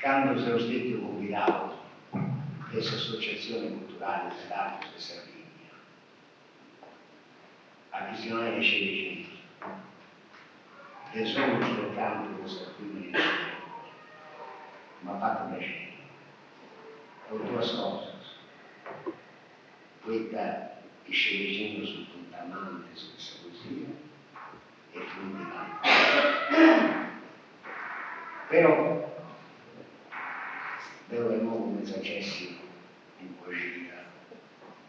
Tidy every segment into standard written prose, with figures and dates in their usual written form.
quando sono stato convidato questa associazione culturale dell'arte di Sardegna a visionare le scene del sogno soltanto questa qui mi ha fatto piacere. Ho due cose, questa che sce dicendo sul puntamante, su questa poesia, e quindi però devo avere come successi in poesia,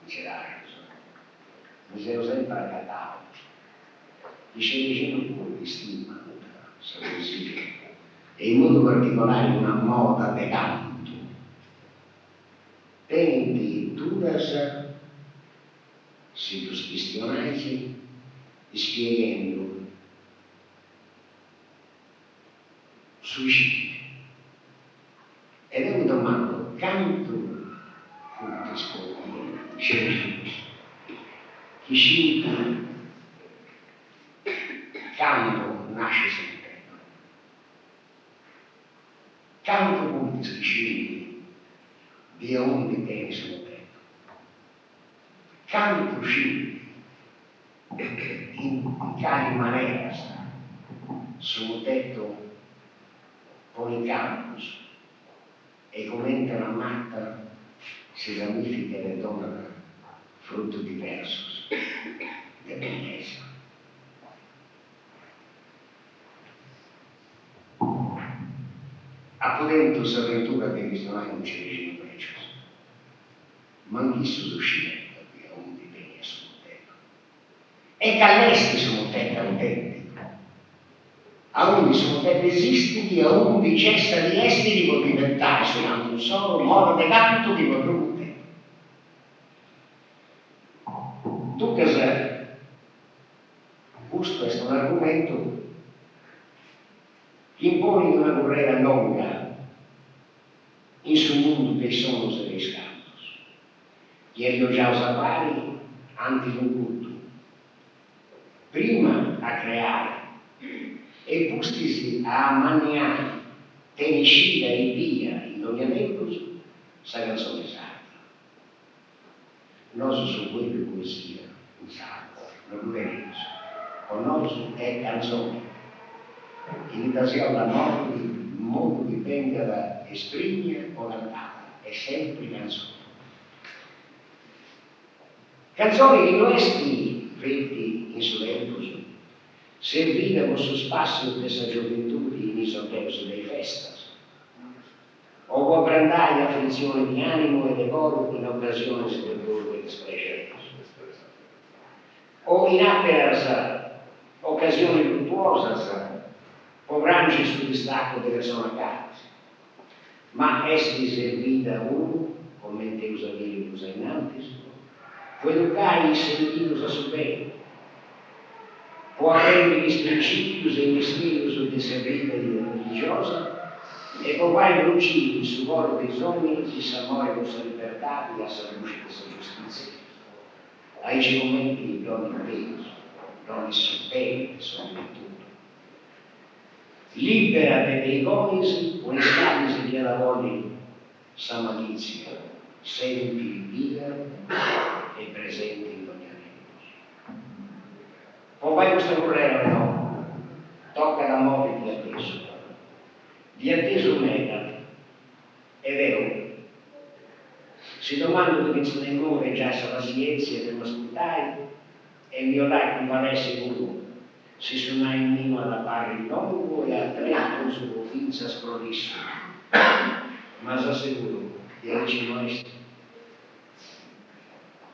letteraria, mi sono sempre accatato. Dice dicendo un po' di stima, questa poesia, e in modo particolare una moda de canto. Tenti dudas si tu questionaisi spiegando suicidio. Ed è un domando, canto punti scopri, scelti, chi scinti, canto nasce sempre. Canto punti scelti, di onde tieni sul tetto. Canto scelti, in cani maneras, sul tetto con i campus, e commenta la matta si ramifica e le dona frutto diverso di bellezza. Appunto s'avventura che visionare non ci regime precioso, ma anche su uscimento di un di bene sul tetto. E callesti sul tetto autentico. A uno sono te esisti, a uno cessa di essere può diventare soltanto un solo modo di canto di volute. Tu che sei? Questo è un argomento che impone una carriera lunga in su mondo dei sonos e dei scantos. Ieri ho già usato anche un culto. Prima a creare e pustisi a maniare, tenicida e via, in ogni aneddota, sa canzone sarda. Noi su quelle poesie, in sardo, non vedete, con noi è canzone. In italiano la morte, il modo che venga da esprimere o cantare, è sempre canzone. Canzoni che questi freddi in sull'epoca serviva con suo spazio di questa gioventù in isoteus dei festas, o può prendere afflizione di animo e decoro in occasione del volgo e dispregere, o in aperas occasioni virtuosas, o branci su distacco delle zone case, ma esti servita uno, come te usaviri usainantis, può educare i sentidos a superi, può aprire gli principios e i misteri di servita religiosa e può fare lucidi su volo dei sogni di s'amore con sua libertà e la sua luce e sua giustizia. Ai commenti di ogni peso, di ogni suppello, di ogni tutto. Liberate dei gonisi, o escavisi della voglia sa malizia, sempi libero e presenti in ogni anello. O vai questo correre no, tocca la morte di atteso meta, è vero, si domanda dove si muove già la silenzia per ascoltare e violare con valesse uno, si suona in mimo alla pari lungo e a tre su finza sprolisso, ma s'assicuro che oggi noi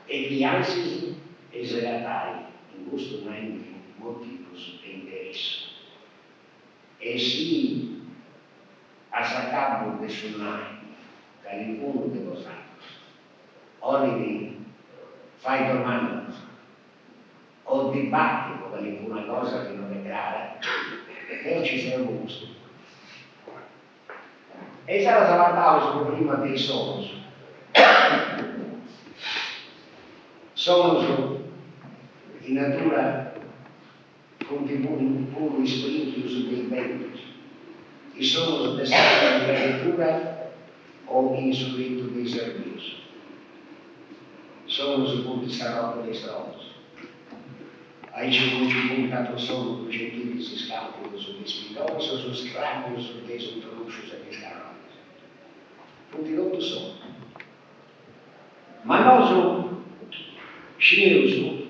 e gli ansi eseratai in questo momento motivos e interesse. E si a sacabo de suonare dall'incontro dello santo, ogni fai domanda o dibattito dall'incontro una cosa che non è grave, e ci siamo gusto. E sarà trattato sul prima dei sonos. Sono in natura contributi puro spirito su dei venti e somos destinados de leitura ou insubido de serviço. Somos o povo de Saroca de Estrovos. Aí chegou o puntato sono dos gentiles escápulos espinhosos, os crânios desuntruxos e descarrones. Tutti loro sono. Ma nós, cheiros,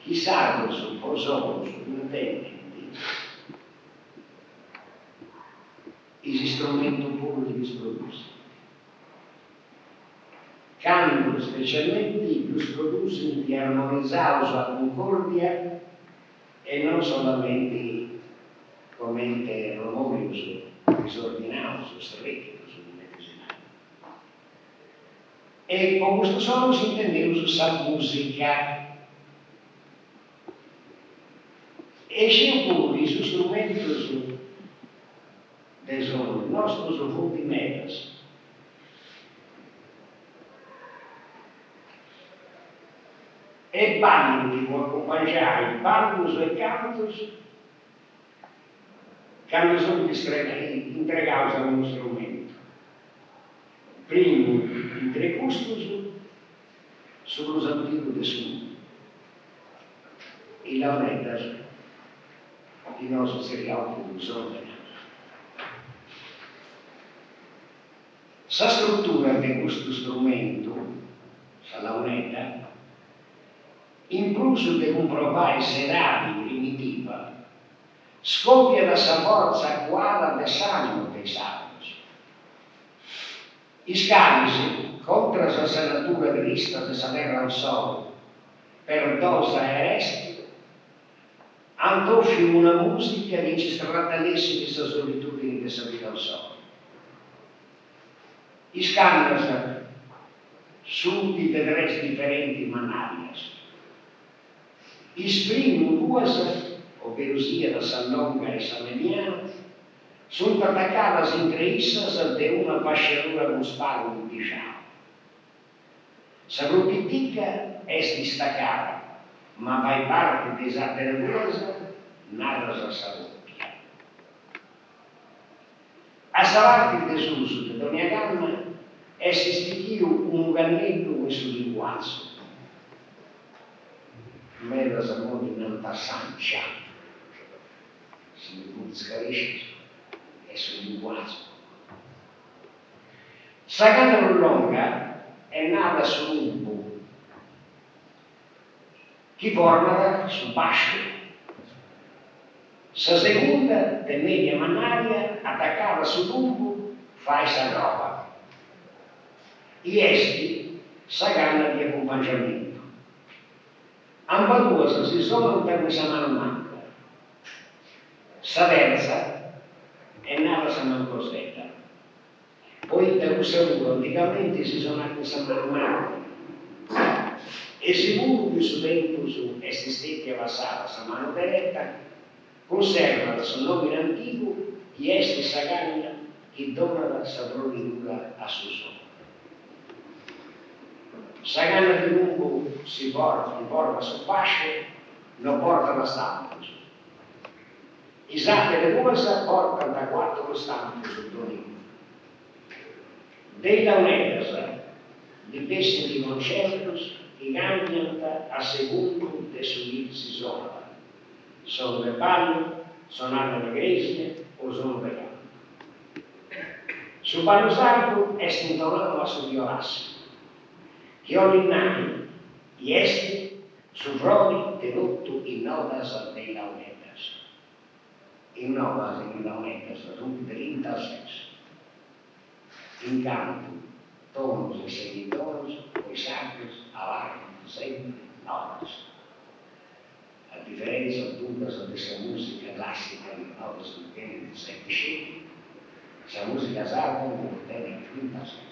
quizás, pososos, independentes, esse instrumento público produz. Quando specialmente os produzem di armonizados a concordia e non solamente come rumores disordinados, estreitos, medicinais. E com questo solo entendemos a música. E sempre os instrumentos desde nossos rudimentos. E balli che accompagnare ballos e cantos quando sono entregados a un strumento. Primo, entre custos, sobre os antigos de sul. E la metas di nostro serial produzione. Sa struttura di questo strumento, sa launetta, in plus di comprovare serati primitiva, scoppia da sa forza quale del sangue dei santi. I scalisi, contra sa natura vista di saper al sole, per dosa e resti, antoffi una musica che ci strattanesse di sa solitudine di sa vita al sole. I scandasi, subiti di resti differenti manarias, esprimono duas, ovvero sia da San Longa e San Emiliano, sono attaccate entre esse de una fasciatura con sparo diciamo. Sa gruppitica è distaccata, ma fai parte desa perduosa, nada sa salutia. A salarte desuso di ogni gamma è stichio un gannetto e sul linguaggio. Mera zamoni non tassancia, si scarisce e sul linguaggio. Sagana longa è nata sull'umbo, che forma su bascio. Sa seconda, de media mannaria, attaccata sull'umbo, fa essa roba. E esti, sagana di accompagnamento. Ambedue si sono per questa mano manca. Sa terza è nata sa mano costetta. Poi da questa due anticamente si sono a questa mano manca. E sicuro che su tempo su questi stetti avanzata sa mano diretta, conserva il suo nome antico che è sagana che dona la sa proditura a suo sole. Sagana di lungo si porta su fasce, non porta la stampa. Esatte le due portano da quattro stampe sul donino. Dei launetas, di pesci di concertos, che cambiano a secondo de sudirsi sopra. Sono le palle, sono le gresie o sono le gambe. Sul ballo sardo è intonato la sua violassi. Che ogni nani, gli esti, su frodi tenuto in nodas dei launetas. In nodas dei launetas, tutti 36. In canto, tonos e semitonos, coi sacros, avanti, sempre, nodas. A differenza tutta di questa musica classica di nodas che viene di 7 scegli, questa musica sarda non tiene 36.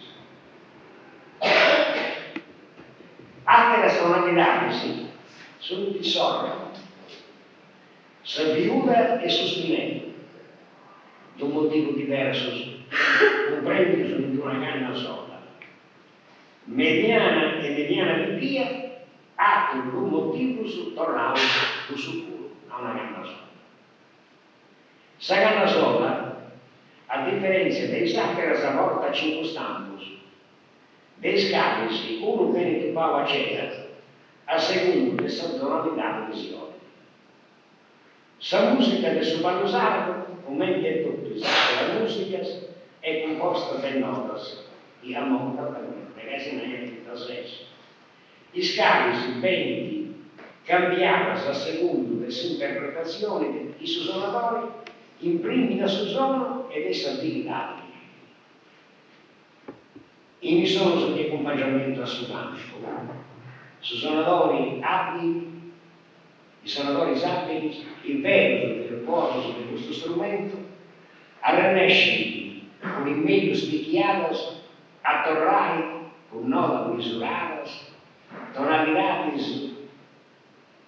Altre tonalità sono di sordo, viuda e sostenente, da un motivo diverso, comprende di una canna sola. Mediana e mediana di via, ha un motivo su tornare su culo, a una canna sola. Sa canna sola differenza dei sacras a volta circunstantus, dei scapisi, uno bene che pava cera, a secondo le sazonalità di visione. La musica del suo palusato, come è tutto, la musica è composta da notas, di ammonta, perché non è tutto stesso. Gli scapisi, venti, cambiavano a secondo le sue interpretazioni, i suonatori, imprimi da suono ed essa abilità. In sono di accompagnamento a suonato. Suonatori abili, i suonatori sabili, il vero del cuore di questo strumento, arrenescenti con il meglio spicchiados, a torrai con notas misuradas, tonalidades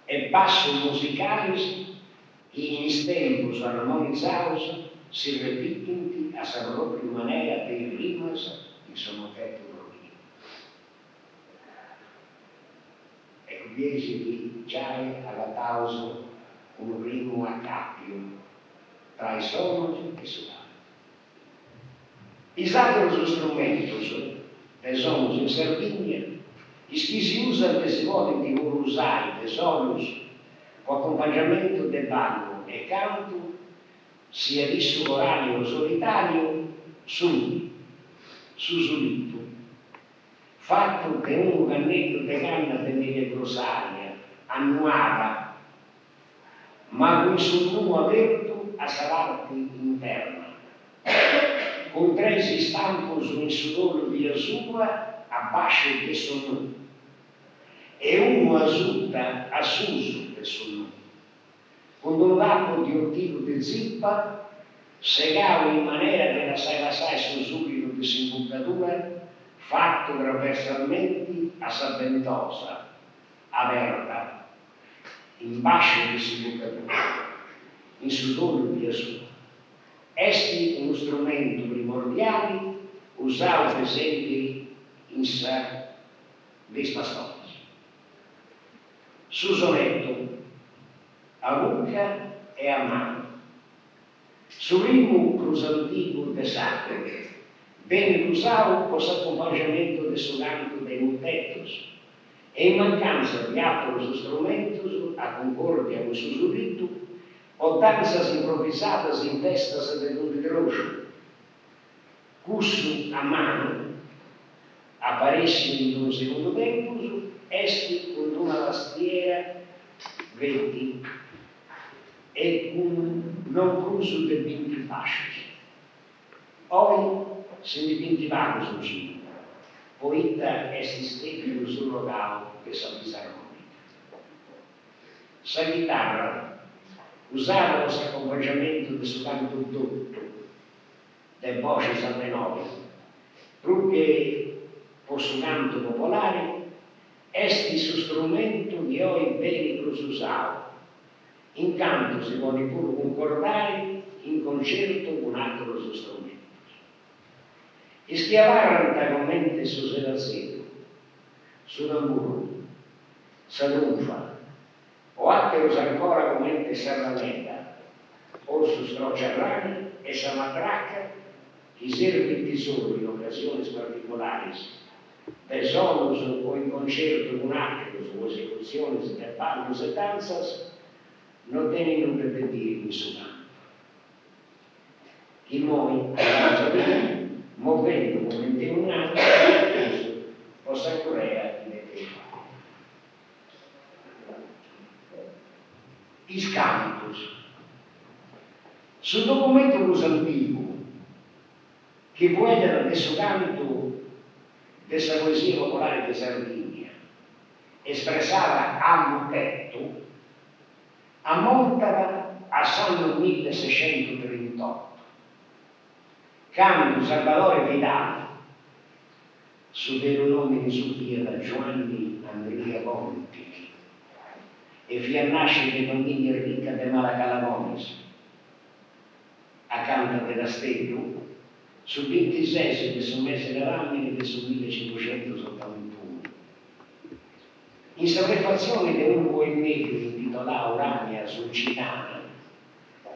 e passos musicales in tempos armonizados si repiten a sa propria manera de rimas in suo effetto proprio. E riesce di già alla causa un ritmo a cappio tra i sonos e suoni. I sacros strumentos de sonos in Sardegna, is che si usano e si vogliono di usare de sonos con accompagnamento de ballo e canto, sia esso corale o solitario, su solito, fatto che un cannetto de canna delle grosaria, annuata, ma con suo aperto a salarte interna, con tre stampos in sudore via sua, a basce che sono, e uno asulta a suso che sono, con un lapo di ortico di zippa, segava in maniera che la sai sussurro di simbucatura, fatto trasversalmente a sabentosa, aperta, in bascio di simbucatura, in sudore di Gesù. Esti uno strumento primordiale usato per esempio in sa dei pastori. Su sonetto, a Luca e a mano. Su ritmo cruzantico de sacre, bene usato con accompagnamento del suo canto dei montetos, e in mancanza di altri strumenti a concordia con il suo ritmo, o danzas improvvisadas in festas de tutti grosso, cussu a mano, apparisce in un secondo tempo, esti con una tastiera 20 e con non cruzo de 20 pasci. Poi se ne 20 vagos un cibo, poeta esti stecchio sul locale che sa disarmonica. Sa chitarra usava questo accompagnamento del suo canto tutto, del voce salvenove, perché con il suo canto popolare, esti su strumento di oi beni usato. In canto si può pure concordare in concerto con altri strumenti. E schiavare antagonamente su sedazzetto, su tamburo, sa trunfa, o altros ancora come serramenta, o su strocciarrani e sa matracca, che serve il tesoro in occasioni particolari, de solos o in concerto con altros o esecuzioni de ballos e danzas, non tiene nulla da dire in suo campo. Chi noi, muovendo come in un anno, possa correre in eternità. Is cantos. Sul documento cos'antico, che può essere adesso canto della poesia popolare di Sardegna, espressata a motetto, ammontava a Sanno 1638. Canto Salvatore Vidal, su vero nome di Sofia da Giovanni Andrea Conti, e fia nascere di famiglia ricca di Malacalagones, accanto a Castello, su 26 che sono messe le lamine che su 1571. In sopraffazione di un poemetto intitolato Urania Sulcitana,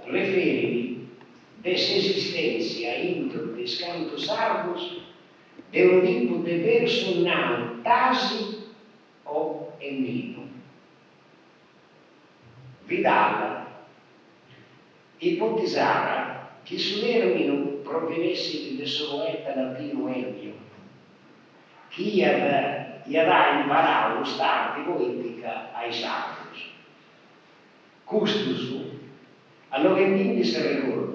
referi dell'esistenza in des cantos sardos de un tipo de verso nau, tasi o ennino. Vidal ipotizzava che sul termine provenisse da soluetta latino elio, che gli aveva imparato l'arte poetica ai sardos. Custus, allora quindi si ricordo,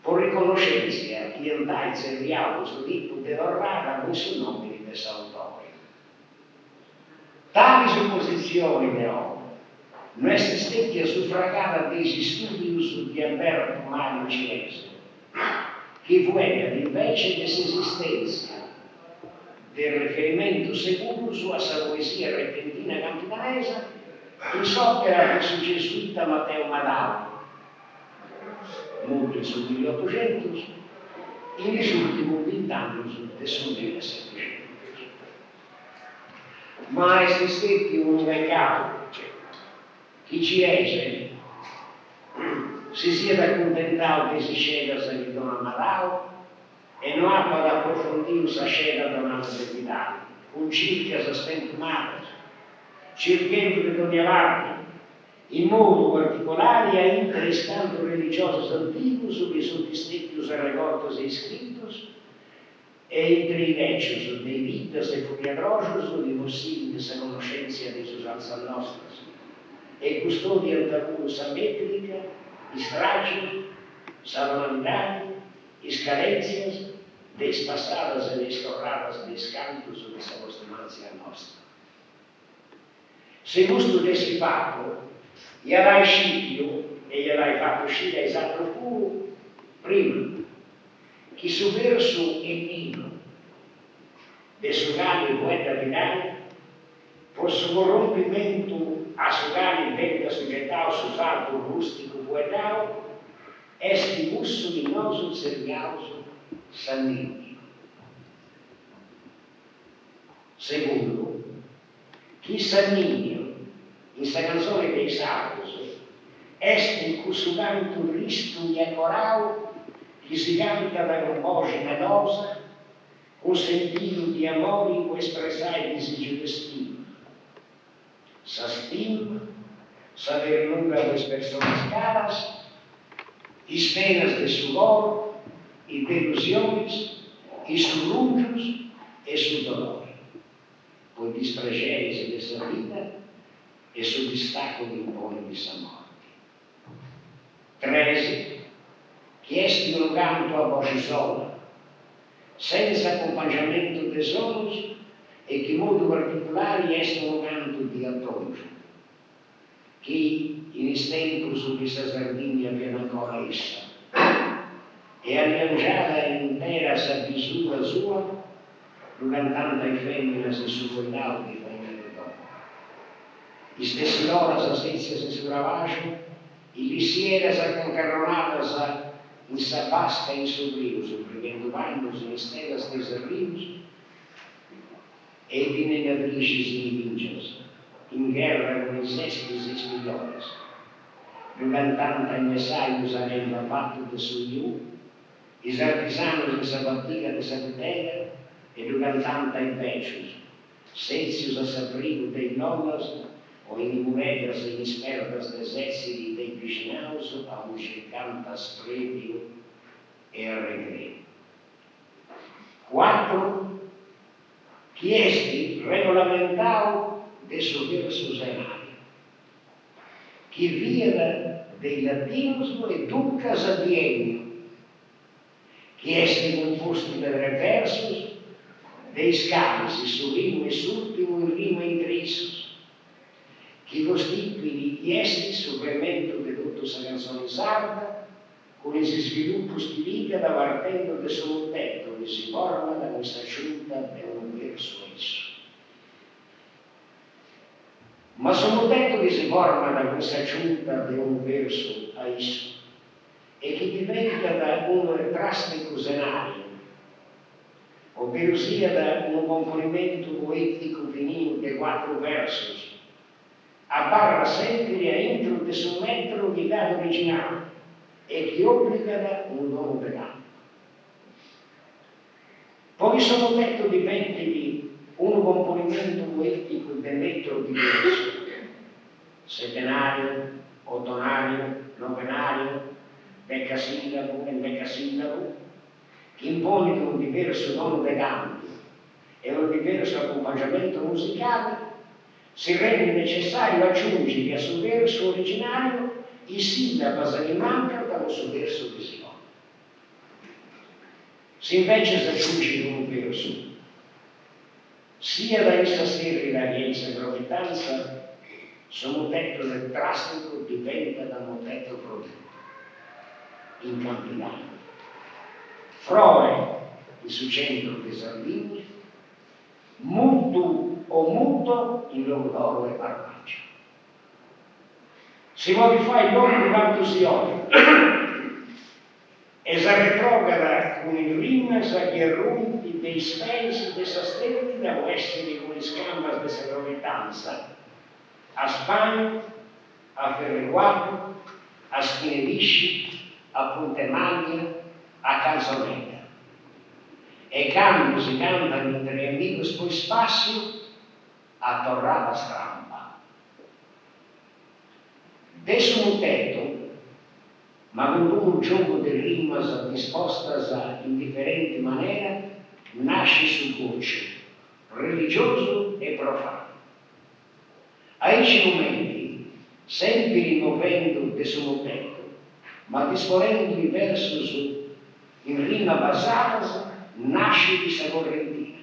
por riconoscenza che il dai serviato su tipo di orrara con i nobili di Salvatore. Tali supposizioni però non è stata suffragata dei studi di Alberto Mario Cinese, che vuole invece dell'esistenza del riferimento sicuro sulla sua poesia repentina campanese in s'opera del suo gesuita Matteo Madao, molto sul 1800, in gli ultimi 20 anni del suo 1700. Ma esistette un mercato che ci ese si sia accontentato che si scega se di Don Amadao e non ha da approfondire la scega da una debitata, un circa si spentumata, cercando di avanti in modo particolare a interescanto religiosos antigos che sono distintos e recordos e escritos e entre i vecios dei vidas e furiadrosos di possibili conoscenza di usanza nostras e custodia antacusa métrica, estragio, salonalidade, escarencias, despassadas e destorradas descantos dessa costumancia nostra. Se gusto desse fatto, gli avrai uscito e gli avrai fatto uscire esatto puro, prima, che su verso e meno, del suo grande poeta finale, por su corrompimento a su grande venta società su fatto rustico poetao, esti gusto di noso serviauso sanguigno. Secondo, chi sanguigno, in sta canzone dei sardos, esti questo canto risto e corao che si canta da un voce melosa, con sentito di amore può espressare disegno destino. Sa stima, saber nunca las personas caras, as penas de sudor, e delusiones, e surrujos, e su dolor. Por disprazeres dessa vida, e su destaco de impone de sa morte. 13. Che esti un canto a voce sola, senza accompagnamento de sonos, e che in modo particolare è un canto di addoggio, che in tempo su questa Sardegna viene ancora essa, e arrangiata intera sa visura sua, cantando ai femmine se su quell'alto di femmine dopo. I stessi loro sa senza se su ravaggio, i lisiere sa concarronata sa in sa vasca in su rio, sopravvivendo vannos in stella stessa rius, e di negatrici invincios, in guerra con i sestis e spigliores. Cantante agnesaius avendo fatto de suiu, is artisanos de sa battiga de sa tutela, e cantante ai vecios, sensius a sa tribu dei nonnas, o in muregas e ispertas des esseri dei vicinaus, a un cercanta spredio e a recreo. 4. Chiesti regolamentao de su verso senario, che via dei latinos e ducas a biennio, chiesti composti per reversos, dei scambi su rimo e s'ultimo in rimo intrisos, che costitui chiesti sul fermento di tutta sa canzone sarda, con i sviluppi stilica da partendo del suo tetto che si forma da questa giunta per un verso esso. Ma sono detto che si forma da questa giunta di un verso a esso e che diventa da un drastico senario, ovvero sia da un componimento poetico finito di 4 versos, apparra sempre a intro di su metro di dato originale e che obbliga un nuovo canto. questo tetto dipende di un componimento poetico ben netto diverso, settenario, ottonario, novenario, decasillabo e mecasillabo, che impone un diverso tono dei canti e un diverso accompagnamento musicale, si rende necessario aggiungere al suo verso originario i sillabi che mancano dallo suo verso visivo. Se invece si aggiunge un verso, sia da essa sterile rienza e gravitanza, sono tetto del drastico dipende da un tetto prodotto, incampinato. Froe, il suo centro di Sardegna, muto o muto in loro e parmaggio. Si modifà il nome quanto si odia, e si retrograda con il rimasa che rompi dei spesi dei sostenti da essere con le scambas di segronitanza a Spagna, a Ferreguato, a Schinevisci, a Pontemaglia, a Canzonetta. E quando si cantano in tre amigos poi spazio a Torrata Strampa. Adesso un tetto, ma con un gioco di rimas dispostas in differenti maniere, nasce sul goccio, religioso e profano. A questi momenti, sempre rimuovendo del suo tetto, ma disponendo diversi in rima basata, nasce questa correntina.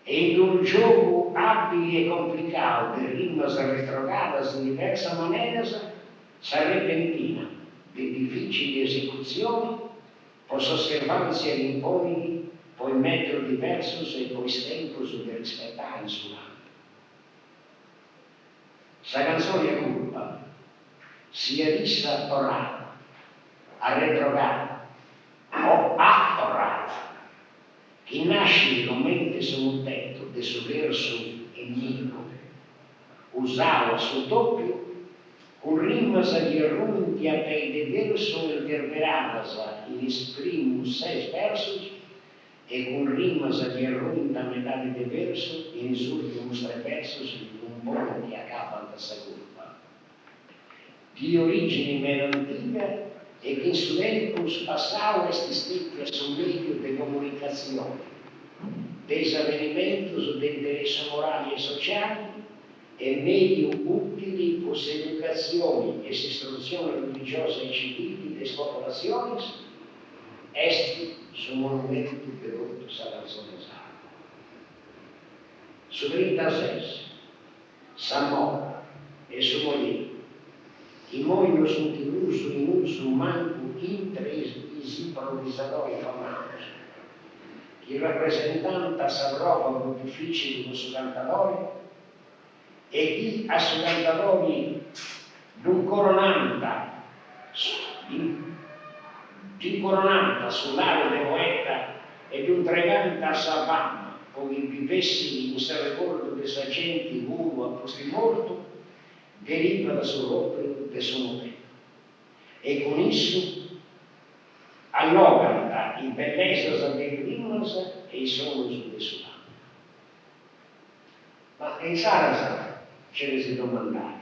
E in un gioco abile e complicato di rimas retrogadas in diverse maniere, sa repentina di difficili esecuzioni, posso osservanza e imponi, poi metro diversos e poi tempos di rispettare il suo anno. Sa canzone è colpa, sia vista torrata, a retrogata o attorrata, che nasce con mente sul tetto del suo verso enigma, usava sul doppio, con rimas di arrunti a pei de verso interveradas in primus 6 versos e con rimas di arrunti a metà de verso in ultimus 3 versos un po' che acaba da curva. Di origine meno antica e che in su tempus passava esistente a su medio de comunicazione, dei avvenimentos de interesse morali e sociali e medio utili per educazioni e istruzioni religiose e civili delle popolazioni, esti sono monumenti devotos alla canzone sacra. Su 36, Samora e su Molino, i moino sono incluso in uso manco intres improvvisatori famosi, che rappresentanta s'approva difficile con su cantatore e chi a su cantatori d'un coronanta sull'area del poeta e d'un treganta savana, con i vivessi in se ricordo dei saggenti uno a posti morto, deriva da sull'opera del suo modello. E con esso alloganta in bellezza dei rimas e i sogni del suo anno. Ma in Sarasa ce ne si domandava.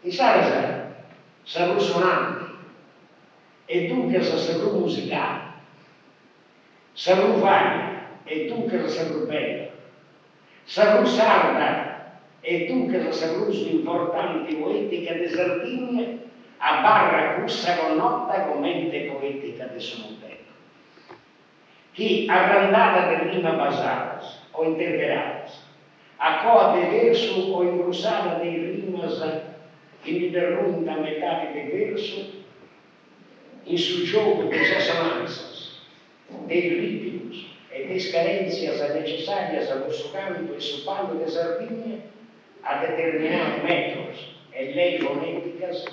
In Sarasa sarò suonante e dunque sarò musicale, sarò varia e dunque sarò bella, sarò sarda e dunque sarò importante poetica di Sardegna a barra cussa con nota con mente poetica di suo modello, che arrandata per rima basadas o interveradas, a coa de verso o ingrusada dei rimas ininterrunta metà de verso, in su gioco de assonanzas, dei ritmos e de carencias necessarias a su canto e su palo de Sardegna a determinados metros e lei fonéticas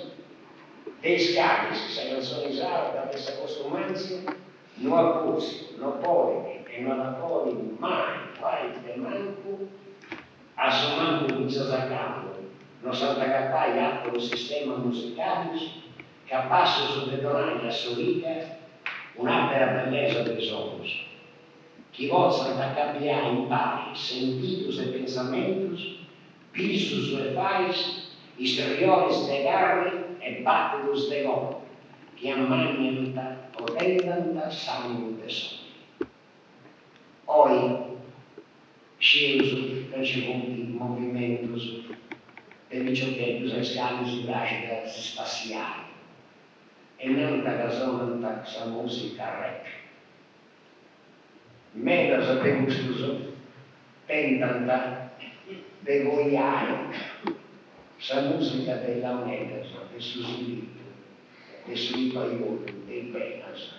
dei scali, se la canzone sarda, questa costumanza, non apposi, non poi e non apponi mai, qualche manco, assomando in saccato, non s'attaccatai atto un sistema musicale, capace su detonare la sua vita un'altra bellezza dei somos, que vossa da cambiar em paz sentidos e pensamentos, pisos e faz, exteriores de carne e báculos de golpe, que amanhã ordenam sangue de sol. Oi, sceso da secondi movimentos de viciochetos e scali plácidas espaciali, e nanta casonanta sa musica rec. Medas de gustos tentanta de goiare sa musica della medas, de su spirito, de su paiolo, de penas,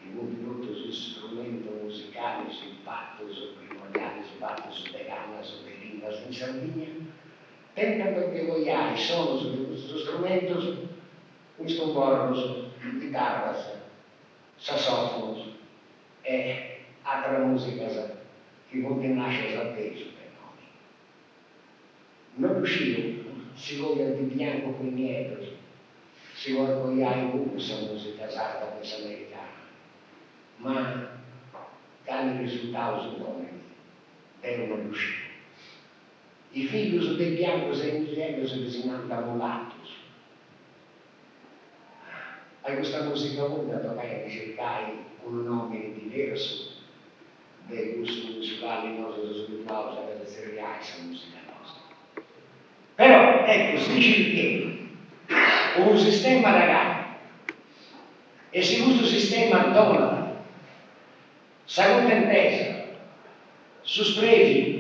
y multitud instrumentos musicales, impactos, primordiales, impactos de ganas, de lindas en Sardegna, tentan de goiare sonos dos instrumentos, uns tamborros, guitarras, saxófonos e altra música que vão ter nascere a peso per noi. Non riuscivo, si voglia di bianco con i miei, si vuole goiare questa musica sarda questa americana, ma tali risultati come devono riuscire. I figli dei biancos e ingegnos designano mulatos. A questa musica muda doveva cercare un nome diverso dei gusti musicali nostri sviluppati per essere questa musica nostra. Però, ecco, si dice che un sistema ragazzo, e se questo sistema dona, sa contentezza, su sprechi,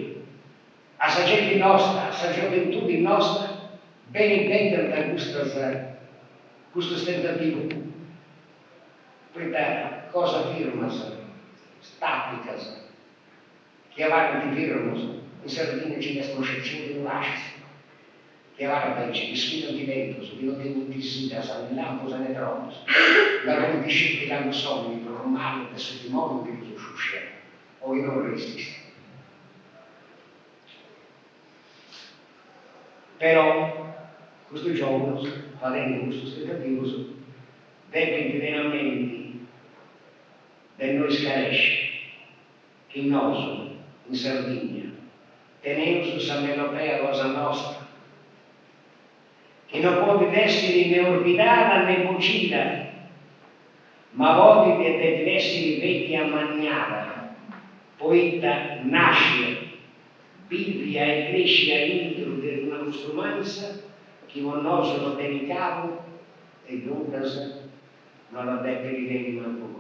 a sa gente nostra, a sa gioventù nostra, ben intendere da questo tentativo, questa cosa firma, statica, che avanti firma, in Sardegna ci sono scelte di lasci, che avanti ci sfidano di vento, che non devono dissidere, ne lampo, ne troppo, la loro discepoli che hanno sogni, per un male, per settimane, che non succede, o che non resiste. Però, questo giorno, facendo questo tentativo, deve veramente del noi scaresce, che noi, in Sardegna, teniamo su melopea cosa nostra, che non può essere né orbitata né cucita, ma vuole deve essere vecchia maniata, poeta nasce, Bibbia e cresce all'intro di una costrumanza che non sono delicato e dunque non la deve ridere manco.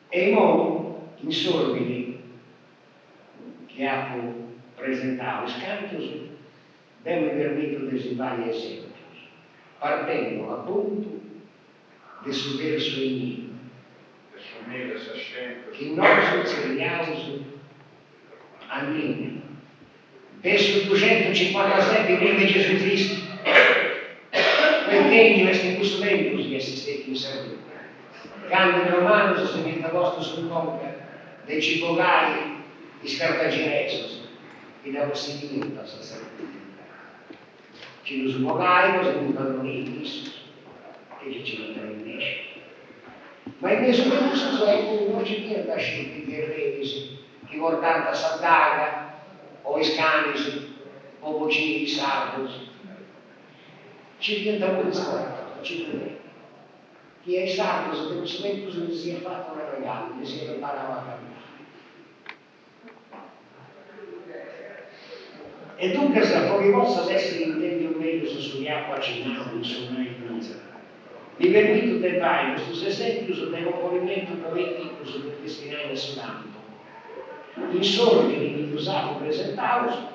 E in modo insorbiti che ha presentato scantos, abbiamo permesso di vari esempi, partendo appunto del suo verso enigma, che noi insegniamo a Nina, verso 257 prima di Gesù Cristo, quel tegno è questo tempo che assistete in Sardegna. Canto in romano sostenete posto sul conca dei cipogari di Scartaginesos, che da questi minuti sta Sardegna. Ci lo cipogari, così non vanno lì, e ci mettono in mesce. Ma invece di questo non ci viene da scelti i guerrieri che guardano a Sandaga, o i Scanis, o Bocini, Sardos. Ci viene da questo, ci viene. Chi è stato, se non si vede cosa si è fatto un regalo, che si è preparato a cambiare. E dunque, se pochi possa essere intento meglio su acqua cennato, insomma, mi permetto di fare questo esempio sul decomponimento poetico sul destinare su campo. In sorgere di usato presentato,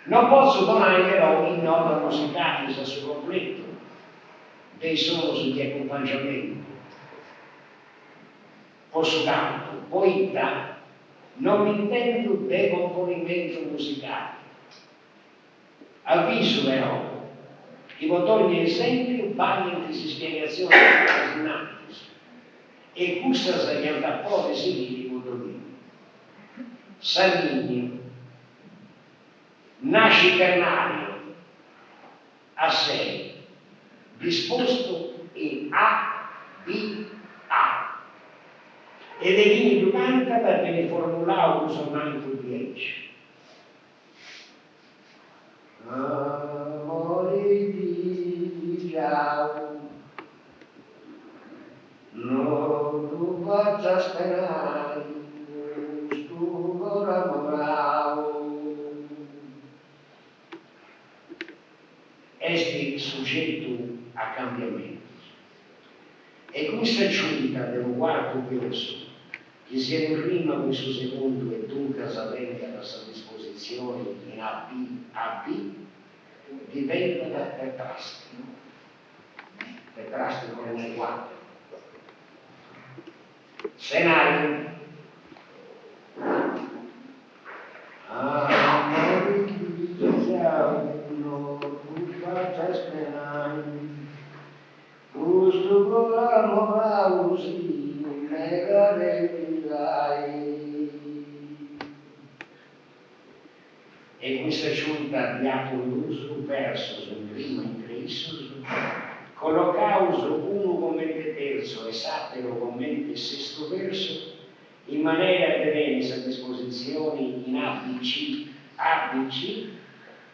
non posso donare però in nota musicale a suo completo, dei sonos di accompagnamento. Posso canto, poeta, non intendo decomponimento musicale. Avviso però che motori esempio variano di spiegazioni dinamiche e questa sarebbe una ipotesi di motori. Sardigno nasce ternario a sé, disposto in A, B, A. E le linee di un'altra perché ne formulavo uso manco di H. Amore di già, non tu faccia sperare, tu ora morao. Este soggetto a cambiamento. E questa giunta del quarto verso, che si esprima questo secondo e dunque avente alla sua disposizione in AB, diventa tetrastico. Tetrastico nel 4. Scenario. Amore di giorno, tu faccia sperare, questo programma pausi, negare dai. E questa giunta abbiamo l'uso verso sul primo ingresso, collocauso uno commente terzo e satero commente sesto verso, in maniera terenza a disposizione in ABC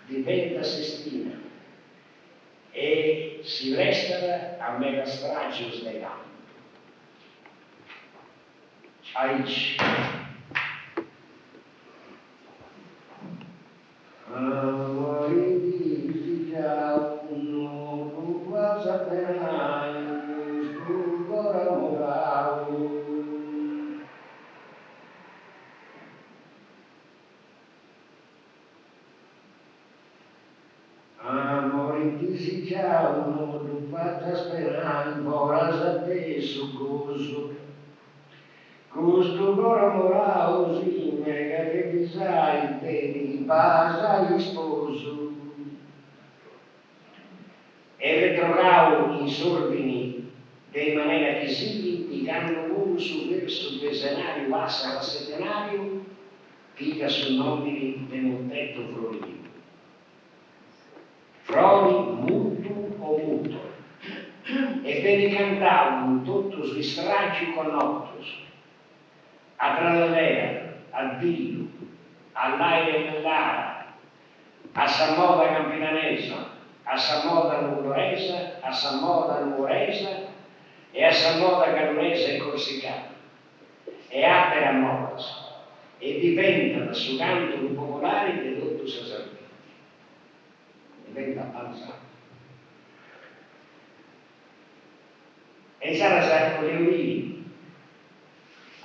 diventa sestina e si resta a megastragios legam. Aici. Amore di già, non cosa penai, tu ora morao. Amore di già, non faccia sperare, ora sapere su coso. Questo ora morao, sì, nega che ti sai, te pasa il sposo. E retrovavo in sordini di maniera che si indicando uno su verso due scenario passa al settenario, pica sul nome del montetto florido. Froli muto o muto. E bene cantavano tutto sui stragi con ottos, a Tralavera, al Dillo, all'aire nell'ara, a Samoda Campidanesa, a Samoda Nuoresa, a Samoda Nuoresa e a Samoda Cadunesa e Corsicana. E apre a Moras e diventa da suo canto un popolare dedotto sacerdoti. Diventa avanzato. E sarà sempre Leonino.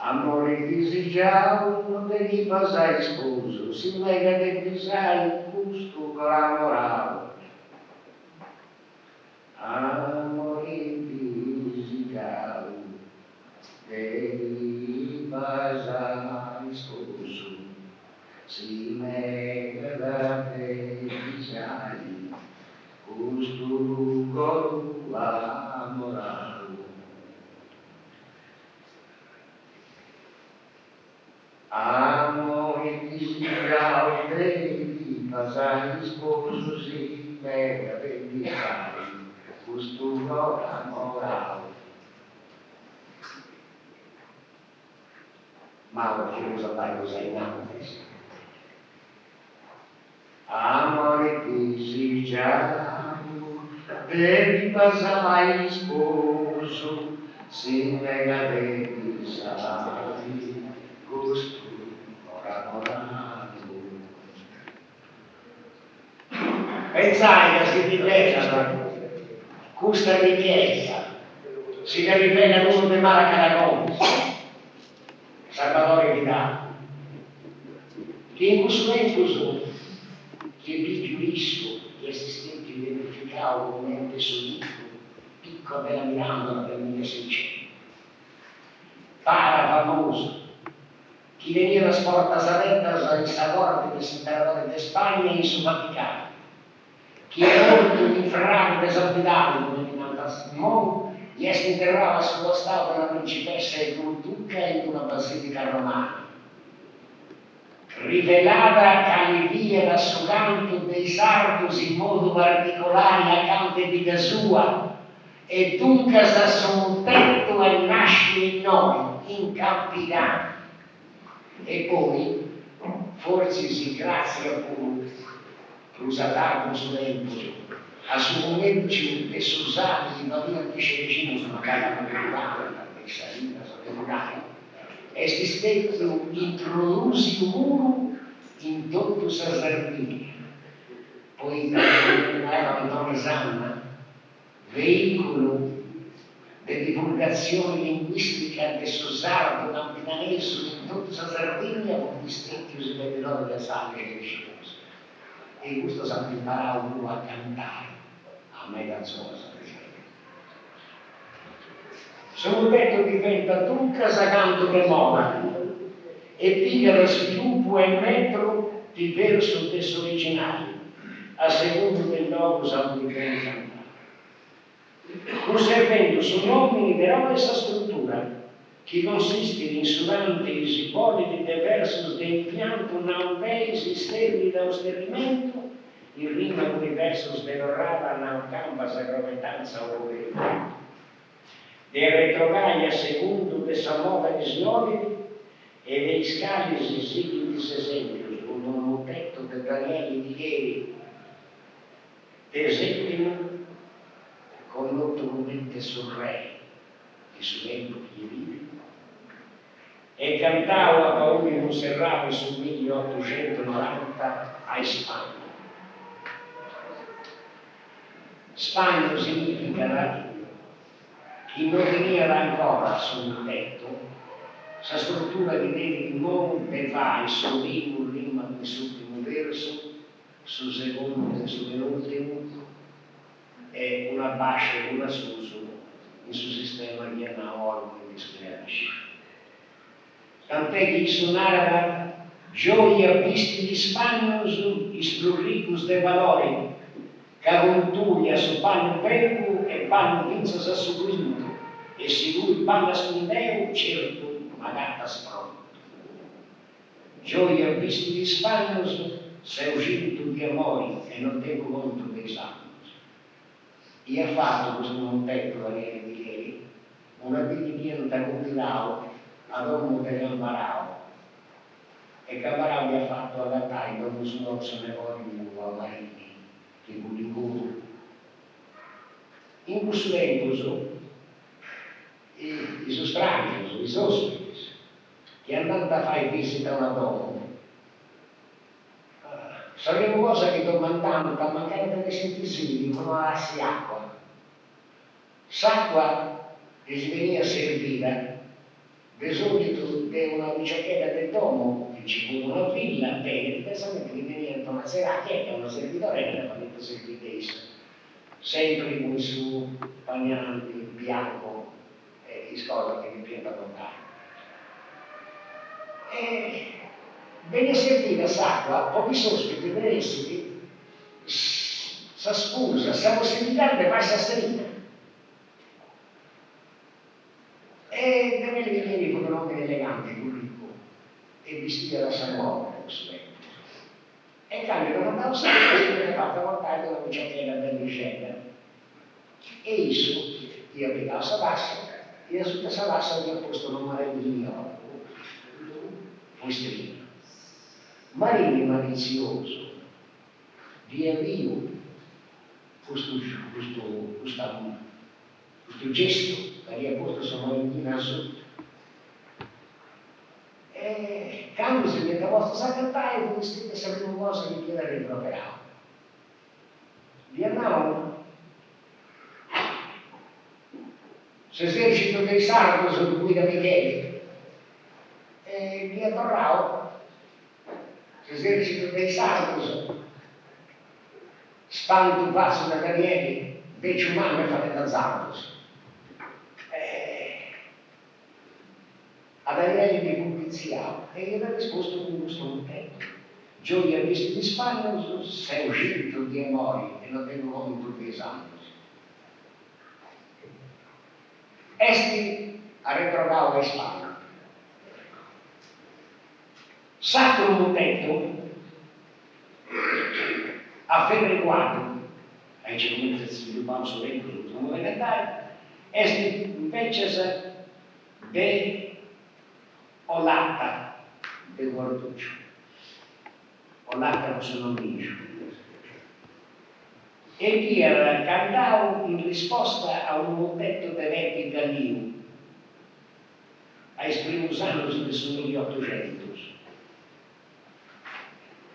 Amore desigiavo, non devi passare sposo, si lega che ti sai il gusto con la morale. Amore desigiavo, devi passare sposo, si lega che ti sai il gusto con la morale. Amore di devi passare sposo si mega per fare questo morale. Mauro ci usa dai cos'è in antes. Amore di devi passare sposo si mega per fare gusto onorato. Pensai che si ripeta questa richiesta, si ripeta l'uso di Maracanagon, Salvatore Vidal, che in questo momento che vi giudisso gli assistenti verificavo come un tesoro piccolo della Mirandola del 1600, para famoso, che veniva a portas abertas a esta corte del imperador de España in su Vaticano, che era molto infrano desorbitato come in Antasmon, gli è interrava sullo stato della principessa e un duca in una basilica romana. rivelava Calivia da suo canto dei sardos in modo particolare a cante di casua, e dunque da suo petto e nasce in noi, in campidano. E poi, forse si grazia pure, usato su tempo, a suo momento e su usati di Maria vicino sulla casa culturale, la Messalina, sono esistette introdusi un muro in tutto sa Sardegna, poi era Donna Sanna, veicolo di divulgazione linguistica del sardo campidanese in tutta la Sardegna con distretti superiori della Sangre e Vicinosa. E questo sapeva imparare uno a cantare, a me da sola sapeva. Sono detto diventa dunque canto che monaco e piglia lo sviluppo e metro diverso testo originale, a secondo del logos anglicano cantare. Conservando su uomini però questa struttura, che consiste in insulante esipoliti diversos de impianto non pesi sterili da austerimento, il rima universos derorava non campa sacramentanza o verità. De retrogaia secondo de sa moda disnobili e dei scalisi seguitis esempios, con un motetto de Daniele di ieri, de settimo, condotto comente sul re, e su tempo che vive, e cantava a Paolo in un serrato sul 1890 a Spagna. Spagna significa chi non veniva ancora sul tetto, sa struttura di devi monte vai su primo rima del sull'ultimo verso, sul secondo e su penultimo, e una bascia e una su il suo sistema chiama ormo e disperaci. Tant'è che suonava gioia visti gli spagnos, i sprurricus de valori, Cavonturia su panno perco e panno vinzo sa su quinto, e se lui panna spindeo, certo, ma gatta spronto. Gioia visti gli spagnos, sei uscito di amori e non tengo conto dei santos. E ha fatto questo montetto Daniele di ieri, una biglietta compilata ad uomo del Cammarao, e Cammarao gli ha fatto adattare dopo su nostro negocio a Marini, che pubblicò in questo tempo i sostrani, i sospiti, che andando a fare visita a una donna, sapevo cosa che domandando, ma magari per sentirsi dicono lasci acqua. S'acqua che si veniva servita, di solito è una bicicletta del domo, che ci fu una villa, bene, diversamente che veniva una seracchietta, una servitorella, ma detto servitessa, sempre con il suo pagnante bianco e scorda che mi pianta lontano. E venne servita s'acqua, pochi sospiti per essere, sa scusa, sa possibilità di fare salina. E da me le vieni come uomini eleganti, ricco, e vestita da Samuele, e cambio non andavo sempre, mi ha fatto portare una bicicletta dell'Igenda. E isso, io applicavo sa bassa, e su questa bassa mi ha posto un maraviglioso, poestrino. Marini malizioso, via via, questo gesto che aveva posto su Marini sotto. E quando si mette a vostro sacrattaio, voi stite sapendo cosa che chiedere riproverà. Vi andavano. S'esercito dei sardos su guida Michele, e vi adoravo. S'esercito dei sardos, spanto passo da Daniele, vece umano e fate da sardos. A Daniele di pubblicità e gli aveva risposto con questo montetto. Gioia visti di Spagna, sei uscito di amori e non tengo conto di esami. Esti a retrovare in Spagna. Sacro Montetto a Ferrequato, ai documenti che si sviluppavano su Renzo, sono elementari, est invece de Olatta, de Guarduccio. Olatta non sono amici. E qui era cantato in risposta a un montetto di vecchi Gallino, a esprimusano sulle sue 1800.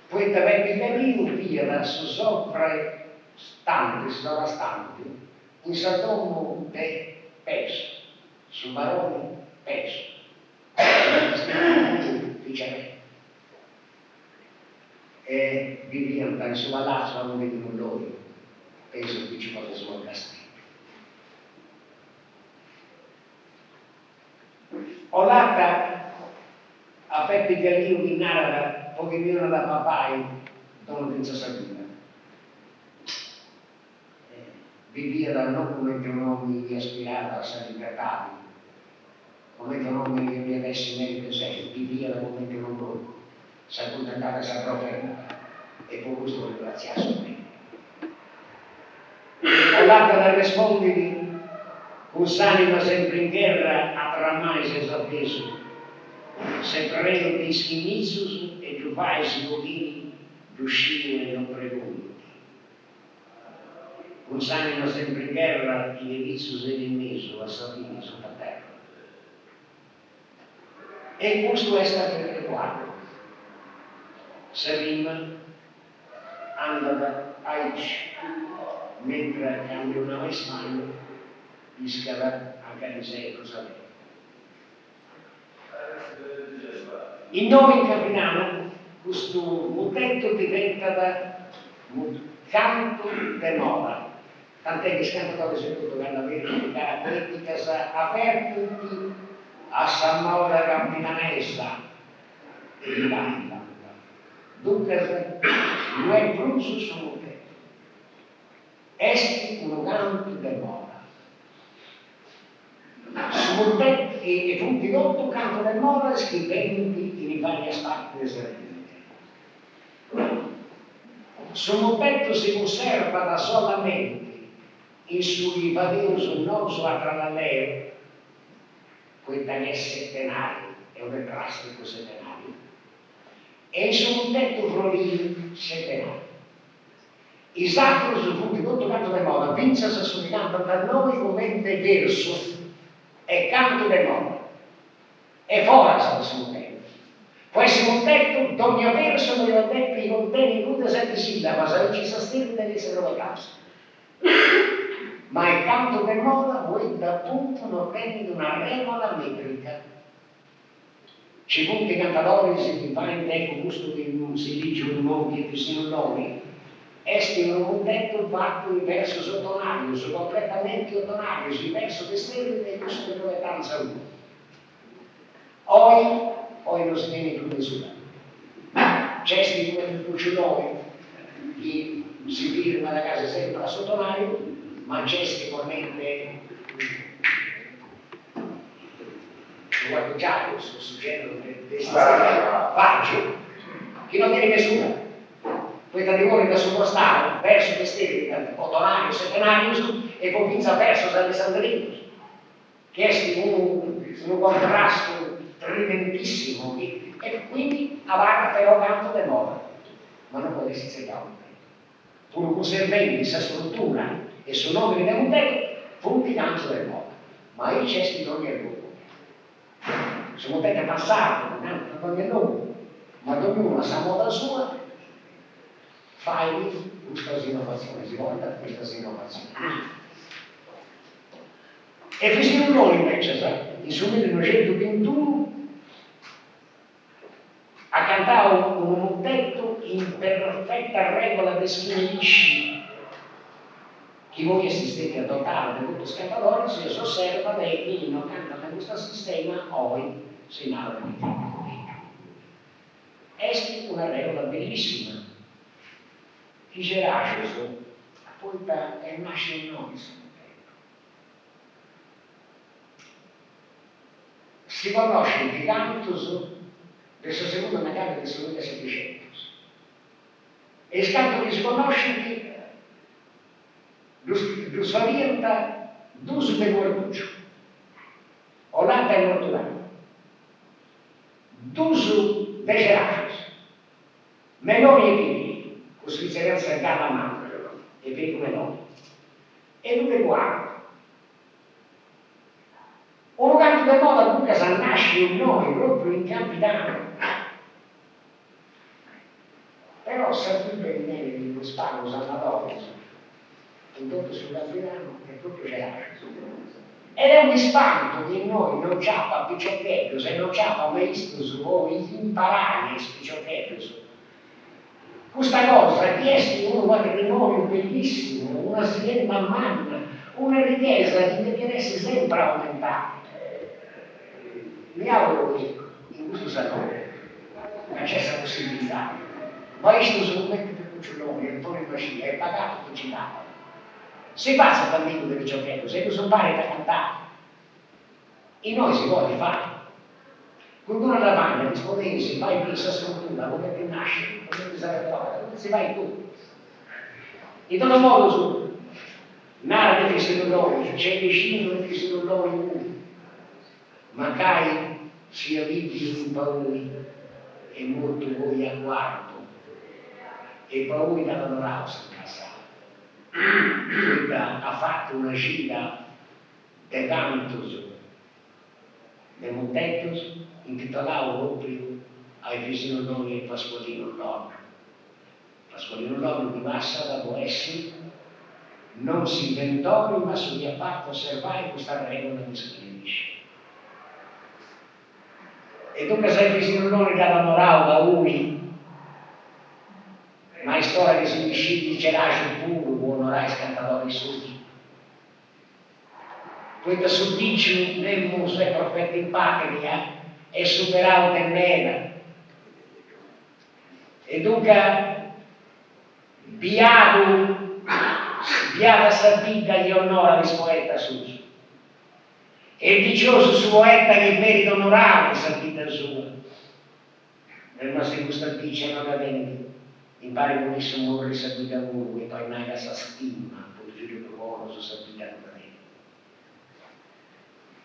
Poi da vecchi Gallino via sovrastanti, in Satomo de Peso, su Barone Peso, e viviamo per su Palazzo, non vediamo loro, penso che ci fosse su un castello. Olatta a Peppe Gallino di Narada, pochino da papai, dono senza sapere. Vivia da non come economi che aspirava a essere libertati, come economi che mi avessi merito sé, vivia da come economi, si accontentava di essere profeta e poi questo ringraziasse a me. Olatta da rispondere, con s'anima sempre in guerra, avrà mai se sappeso, sempre reno di schinizus e giuvai si volini, riuscire non pregunti. Con s'anima sempre in guerra, i nevizus ed in meso, a sapini sulla terra. E questo è stato il quadro. Sarim andava a Aici, mentre camminava in Spagna, iscava a Carisei cosa in nome in Capinano, questo montetto diventa canto de moda, tant'è che scantatore seduto che hanno avuto caratteristiche aperte a San Mauro Campinanesa e di Landa. Dunque, non è bruso su montetto. Esti un canto de moda. Su montetto e tutti dopo canto de moda scriventi in varie parti del serpente. Su montetto si conserva da solamente in sui vadeuso noso a trallaleo, questa che è settenario, è un drastico settenario, e su montetto florino settenario. I sacri su tutti tutto canto de moda, vince se somigliando per noi come verso e canto de moda. E fuori sul montetto. Può essere un montetto, d'ogni verso dove ho detto i conteni tutte 7 sillabe, se non ci sostiene deve essere 9 case. Ma il canto de moda voi appunto non prende una regola metrica. Ci punti cantatori si fa in ecco gusto che non si dice un nome che si non nomi. Esti un montetto fatto in verso sottonario, su completamente ottonario, sui verso esterni e questo è dove danza uno. Poi non si viene più nessuno. Gesti come il Cucciolone, che si firma da casa sempre a sottonario, ma gesti corrente guardigiato, su genere di faggio, che non viene nessuno. Questa dimora da sottostare verso l'esterno, ottonario, settenario, e poi pinza verso Alessandrino, che è un contrasto tridentissimo, e quindi avrà però canto di moda, ma non può essere canto. Pur conservando questa struttura e sul nome di montetto, punti canto di moda, ma i cesti non è lungo. Se montetto è passato, non è lungo, ma ognuno sa moda sua, fai questa innovazione, si volta questa innovazione. E fece un ruolo invece, in sul 1921 ha cantato un montetto in perfetta regola di schimilisci. Chi voi assistete a dotare di tutto scattatore si osserva che chi non canta da questo sistema poi si narra di tempo. È una regola bellissima. Chi c'era Gesù, poi è nasce in noi. Si conosce il cantus verso seconda magari verso 1700. E scatto disconosciuti, dus varianta, dus de guarduccio, Olanda e Portogallo, dus de Gerarchus, Meloni e Pini, con Svizzera Gala Mano, e Pini Meloni, e lui guarda. Un canto di moda comunque sa nasce in noi, proprio in capitano. Però sapete il nome di Spano Salvatore, indotto sull'Afriano, è proprio Gerarchus. Ed è un ispanto che noi non c'ha picciochetto, se non c'ha mai visto o imparare picciochetto. Questa cosa riesce un patrimonio bellissimo, una silenda manna, una richiesta che deve essere sempre aumentata. Mi auguro che in questo settore non c'è questa possibilità. Ma questo sono metti per cuccioloni, il pone in macina, è pagato che ci dà. Si passa bambino del giochetto, se tu pare da cantare. E noi si vuole fare. Quando una lavagna risponde, si vai per questa struttura, come ti nasce, come ti sarà trovata, come si vai tu. In tutto modo su nada di fisiologi, c'è vicino di fisiologi, magari sia vivi in pauri e molto voi a guardo, e pauri dalla Doraus in casa. Ha fatto una gira de cantos, de motettos, intitolata proprio ai fisiologi e Pasqualino Lorno. Pasqualino Lorno di Massa da Boessi non si inventò, ma si gli ha fatto osservare questa regola di scrivisce. E dunque se i fisiologi davano da uni, ma è storia che si discipli cerace puro, buonorai scantatori sudi. Questa sudici nel muso è profeta in patria, è superato nemmeno. E dunque, biada sabida gli onora di poeta suo. E diccioso su poeta che merita onorare sabida sua. Nel nostro Costantice non la vende, impari buonissimo morire sabida uno, e poi naga sa stima, poi figlio buono su sabida non la vende.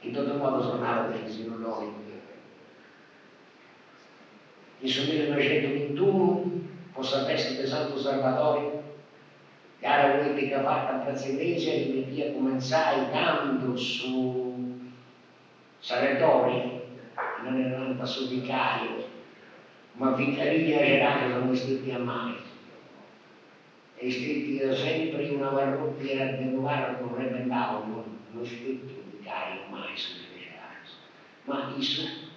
In tutto modo sono nato dei fisiologi. In 1921, possa essere di Santo Salvatore, gara politica fatta a Piazza Iglesia, che via cominciai tanto su Salvatore, non erano su vicario, ma vicaria generale sono iscritti a mai. E iscritti da sempre una parrocchia del Novara non rebellavo, non iscritti vicario mai su generale. Ma Isu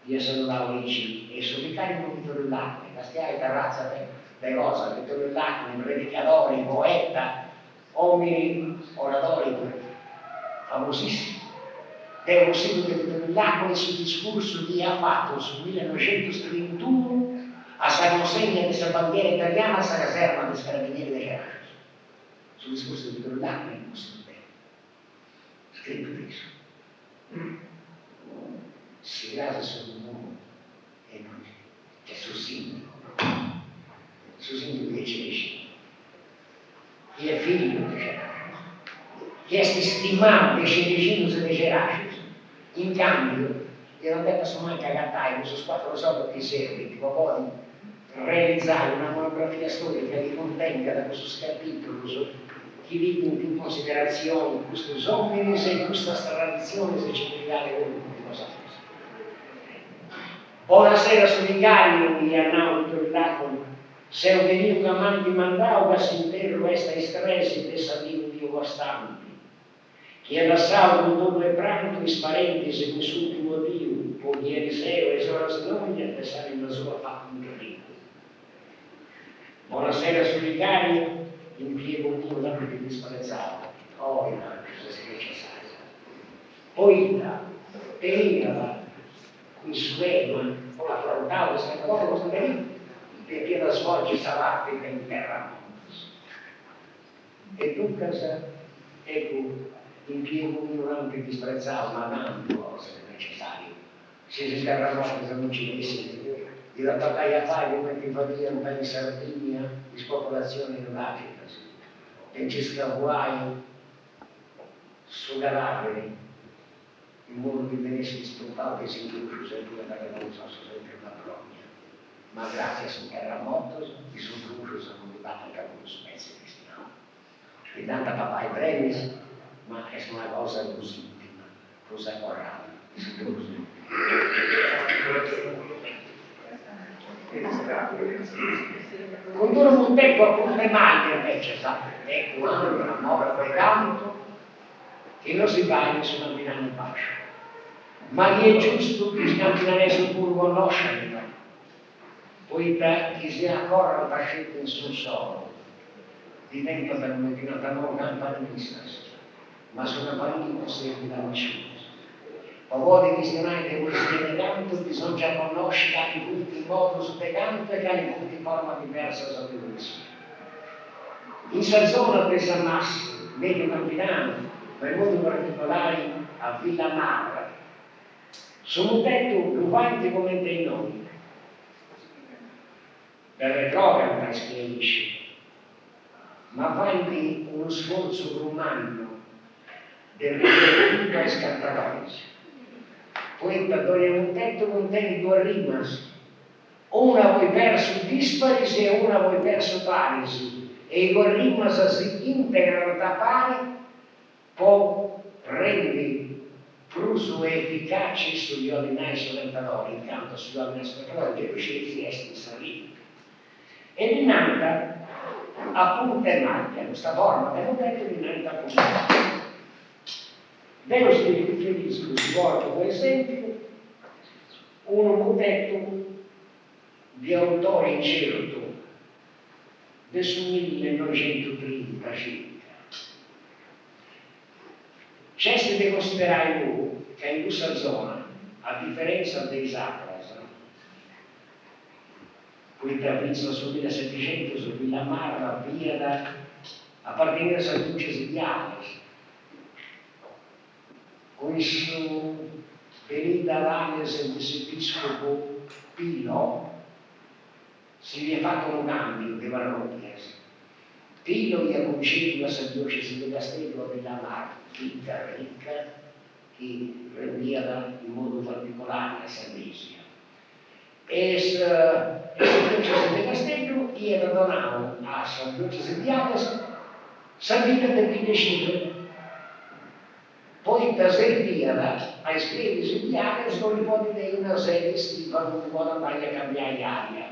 di essere laurici e su vicario non mi torno l'acqua, castiare terrazza per le cose, mi torno l'acqua, predicatori, poeta, uomini, oratori, famosissimi. È un sito che l'acqua sul discorso che ha fatto sul 1931 a San Consegna di San Bandiera Italiana a San Caserma dei Carabinieri dei Gerarchi. Sul discorso di Vittorio Lacqua in questo tempo. Scritto questo. Si rasa sul mondo e non c'è sul sindaco. Sul sindaco che ci dice. Chi è figlio di Gerarchi. Chi è stimato che ci vicino se di Gerarchi. In cambio, io non devo mai cagattare, su quattro soldi che serve, tipo poi realizzare una monografia storica che contenga da questo capitolo chi vive in più considerazione questi uomini e questa tradizione se ci legale con di cosa fosse. Buonasera sul vicario di Arnaudo Torillacolo, se ho venuto a man di mandau, si intero resta estresi de salino Dio bastante. Chi è lasciato con dono e pranto, i parenti se quest'ultimo Dio, o chi Eliseo e sua snoglia, e sale in la sua fatta un capito. Buonasera sul vicario, impiego mio l'anno più disprezzato. Oh, il se si necessario. Poi teneva qui su Ema, con la frontale, se ne cosa cosa lì, che piena svolge salattica in terra. E tu casa, ecco, impiego ignorante disprezzato, ma tanto cose necessarie. Se si scarra se non ci vede, di la battaglia fare come ti fa dire un po' in Sardegna, di spopolazione in Africa, e ci scavuai su cadaveri, in modo che venisse sfruttato e si incluso sempre dalla cosa, sempre una progna. Ma grazie a su terremoto, i sucruci sono arrivati anche con spezzi cristiani. E tanta papà e premis, ma è una cosa così intima, cosa corrata, con duro un tempo appunto è maglia invece, ecco una nuova pregando che non si bagna su una binana in fascia. Ma chi è giusto che si camminare sul pur conoscerlo, poiché chi si accorre da scelta in sul solo, diventa per un metinato non campanista, ma sono bambini seguiti da nessuno. Poveri cristiani che voi siete tanto, bisogna già conoscere che hanno tutti in modo spiegante e che hanno tutti in forma diversa da lui. In Sarzona presa a Massa, meglio campinano, per modo particolare a Villa Magra, sono un tetto più avanti come dei noi. Per le droghe non schiarisce, ma avanti uno sforzo romano del riferimento ai scattatori. Poi perdono un tetto contiene due rimas, una voi verso disparis e una voi verso paris, e i due rimas si integrano da pari, poi rende fruso e efficace sugli ordinari solentatori, intanto sugli ordinari solentatori che riusciti a essere saliti. E l'inanta appunto è maglia, questa forma del modello l'inanta appunto. Devo si riferisco, svolgo per esempio, un modello di autore incerto del 1930 circa. C'è da considerare voi che in questa zona, a differenza dei Sacras, qui traviso sul 1700, su Villa Marra, via a partire da San Lucio Sidiales, questo venuta l'Anes dell'Episcopo Pilo, si vi è fatto un cambio di parrocchias. Pilo gli ha concesso la Sant'Diocesi di Castello della Marca, ricca, che rivela in modo particolare la Salvesia. E la Sant'Diocesi di Castello gli era donato a Sant'Diocesi di Ades Sant'Ita del Pinecino. Poi da serviva ai spiedi sudiati sono i podi di una serie stiva con un po' da maglia cambiare aria.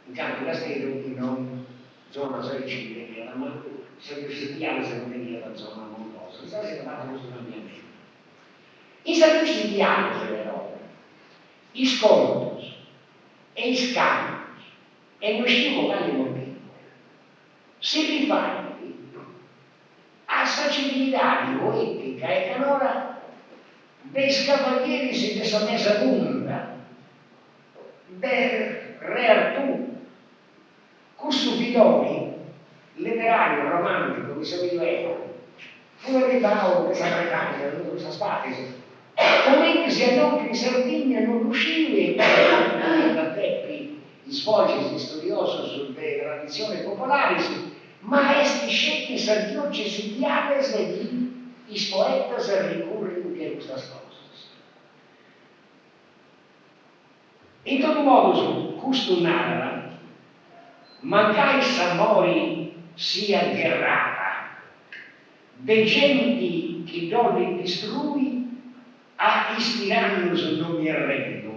In campo Castello che non zona Saricile che era, ma se sudiati se non veniva da zona montosa. Non so se è fatto questo cambiamento. I Sariciliani però, i scontos e i scambi e lo scimo varie motivo si rifanno a civiltà poetica e canora dei scavalieri si sono messa lunga del re Artù, questo filone letterario, romantico, che si viveva, fu arrivato che si applicava, non si spazio. Talmente si andò che in Sardegna non riusciva a Peppi, gli svolgi studioso sulle tradizioni popolari, ma esti scelti Sant'Diocesi di Ades e di i poetas ricurrenti a queste cose. In todo modo, questo narra, mancai s'amori sia guerrata, de genti che doni distrui, a ispirannos non mi arrendo.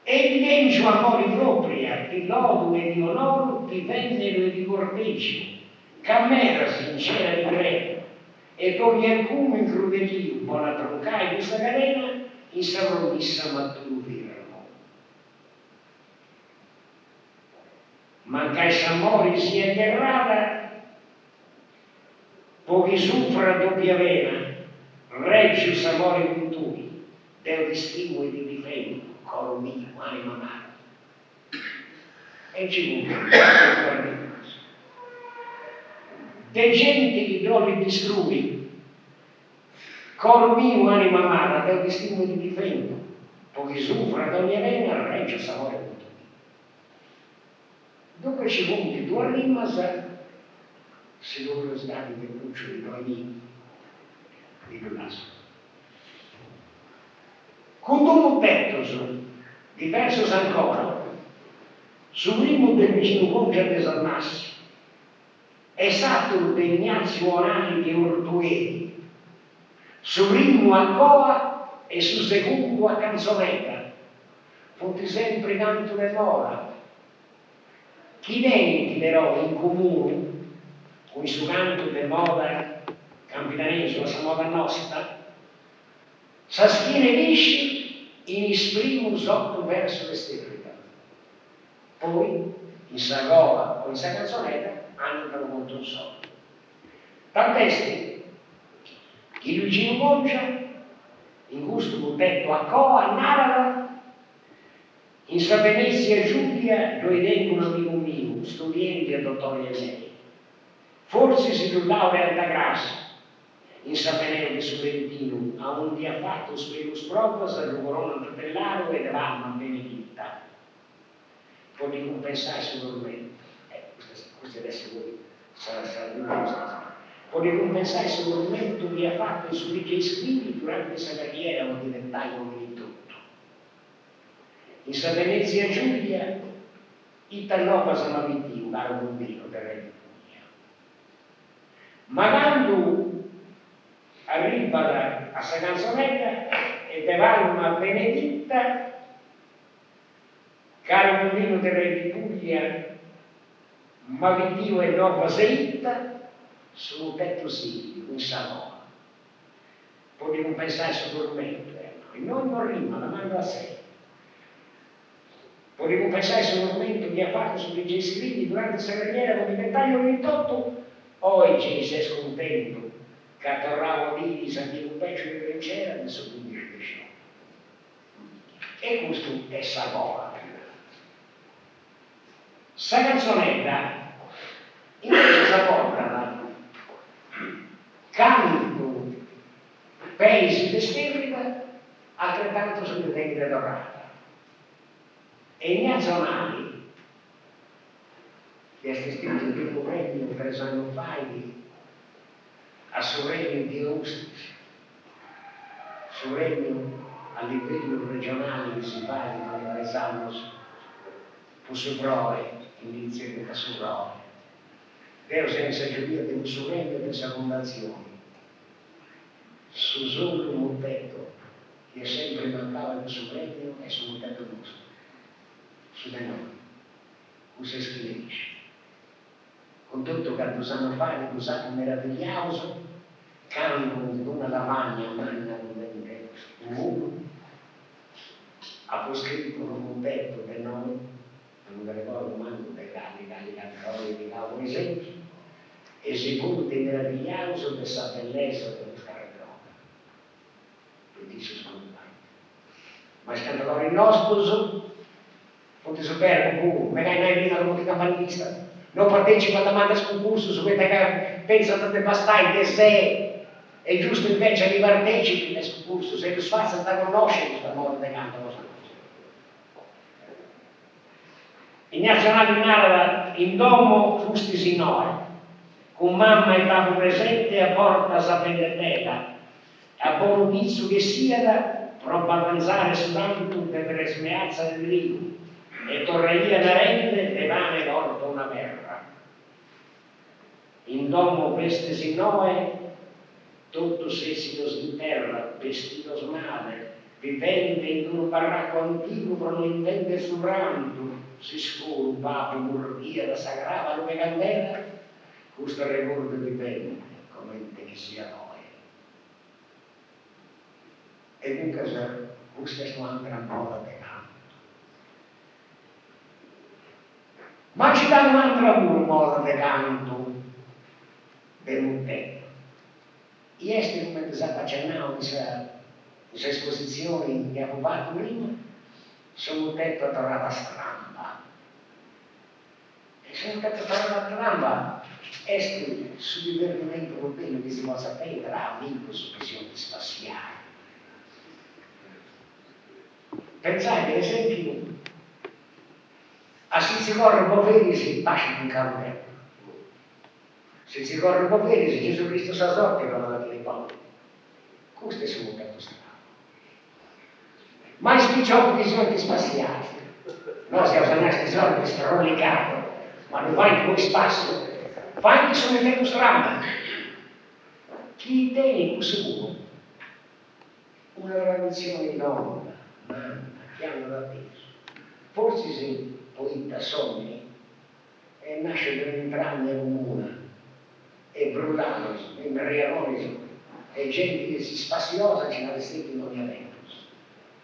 Evidenzio amori propria, di lodo e di onore, di vendere e di corteggio, camera sincera di greco, e con alcuno incrudelio, buona troncai questa carena, in savromissa mattuvirano. Mancai s'amori sia terrata, pochi soffra doppia vena, reggi s'amore culturi, del distinguo e di difendo, coro mio, anima amata. E ci vuole de gente che trovi distrui, coro mio, anima amata, del distinguo e di difendo, pochi soffra d'ogni arena, regge sapore tutto. Dopo ci punti due rimas, si dovrebbero stare per cuccioli, noi di Blasco. Con un tetto diversos ancora, sul ritmo del vicino Congia de San Massimo, esatto del Ignazio Orani di Ortueri, sul ritmo a Coa e sul secondo a Canzonetta, fotti sempre canto de moda. Chi denti però in comune, con il suo canto de moda campidanese, la sua moda nostra, s'astiene lisci in esprimo sotto verso l'esteriorità. Poi, in Sagola o in Sa Canzonetta, andano molto un soldo. Tant'è che Luigino Congia, in gusto detto a Coa, narra in Sa Venezia Giulia, dove vengono amico mio, studenti e dottori e lei. Forse si più laurea da grassa, in Sapeneo di Sorrentino, a un dia fatto spirus propos a Corona tutellaro ed evanno beneditta. Può ricompensare sicuramente, questo adesso voi sarà può ricompensare sicuramente un dia fatto su legge scrivi durante questa carriera o diventai come in tutto. In Sa Venezia Giulia, Itanova sono vinti un caro bambino per Re ma quando arriva a Sa Canzonetta e te va una beneditta, caro bambino del Re di Puglia, ma vi Dio e nuova seitta, sono tetto sì, in Savoia. Può ricompensare sicuramente, non rima, la manda a sé. Può ricompensare sicuramente che ha fatto sugli gescritti durante questa carriera come dettaglio 28. Oggi sei scontento che attorravo lì di San Diego Peccio di Trencera adesso 15 decine. E questo è Savoia. Sa Canzonetta invece Savoia canto paesi d'esterita altrettanto sulle tende dorate. E i nazionali che ha assistito il primo premio 3 anni fa a Sorregno di Rustici, Sorregno a livello regionale che si fa in Paesano su Proe, iniziativa da su Proe. Vero senza giuria del Sorregno e della fondazione. Su solo un tetto che sempre mancava il Sorregno e su un tetto nostro. Su di noi, cosa scrive? Con tutto che usano fare, usato meraviglioso, cambio di una lavagna, manna un uno, ha scritto un tetto del nome, non mi ricordo manco dei calcoli di cavolo esempi, e secondo di meraviglioso che sa bellezza dello scarabeo, che dice scontante. Ma scandalò il nostro, potete sapere un magari prima come campanista, non partecipa alla domanda concorso su questa che pensa che bastai che se è giusto invece di partecipi nel concorso, se tu sfazza da conoscere questa moda di canto. I nazionali narra in domo fusti sinore, con mamma e papà presente a porta sapendetela, a buon inizio che sia da troppo avanzare soltanto per smeazza del rigo, e torreia da rende e vane porta una terra. In domo queste sinoe, tutto sessito in terra, vestito male, vivente in un baracco antico, per non intende sul ranto, si scuro un papo murria da sagrava come candela, questo ricordo vivente, come che sia noi. E dunque, questa è un'altra moda di canto. Ma ci dà un'altra moda di canto del Montello. Ieri, come vi accennavo, questa esposizione che avevo fatto prima, sono detto a tornata stramba. E sono detto a tornata stramba, è sul divertimento europeo che si possa prendere a amico su visioni spaziali. Pensate, per esempio, a se si corre un po' vedi si bacia un cammello. Se si corre un po' vedi, se Gesù Cristo sa sorte non la dire Paolo. Questo è il suo punto strano. Ma spicciamo che sono spaziati. Noi siamo stati soldi strollicati, ma non fai poi spazio. Fai che sono in strano. Chi tiene questo? Una tradizione nonna, mamma, che hanno da peso. Forse se poi da sogni e nasce per entrambe una e brullano, e imbriacano, e gente che si spassiosa ci la vestiti non ne avendo.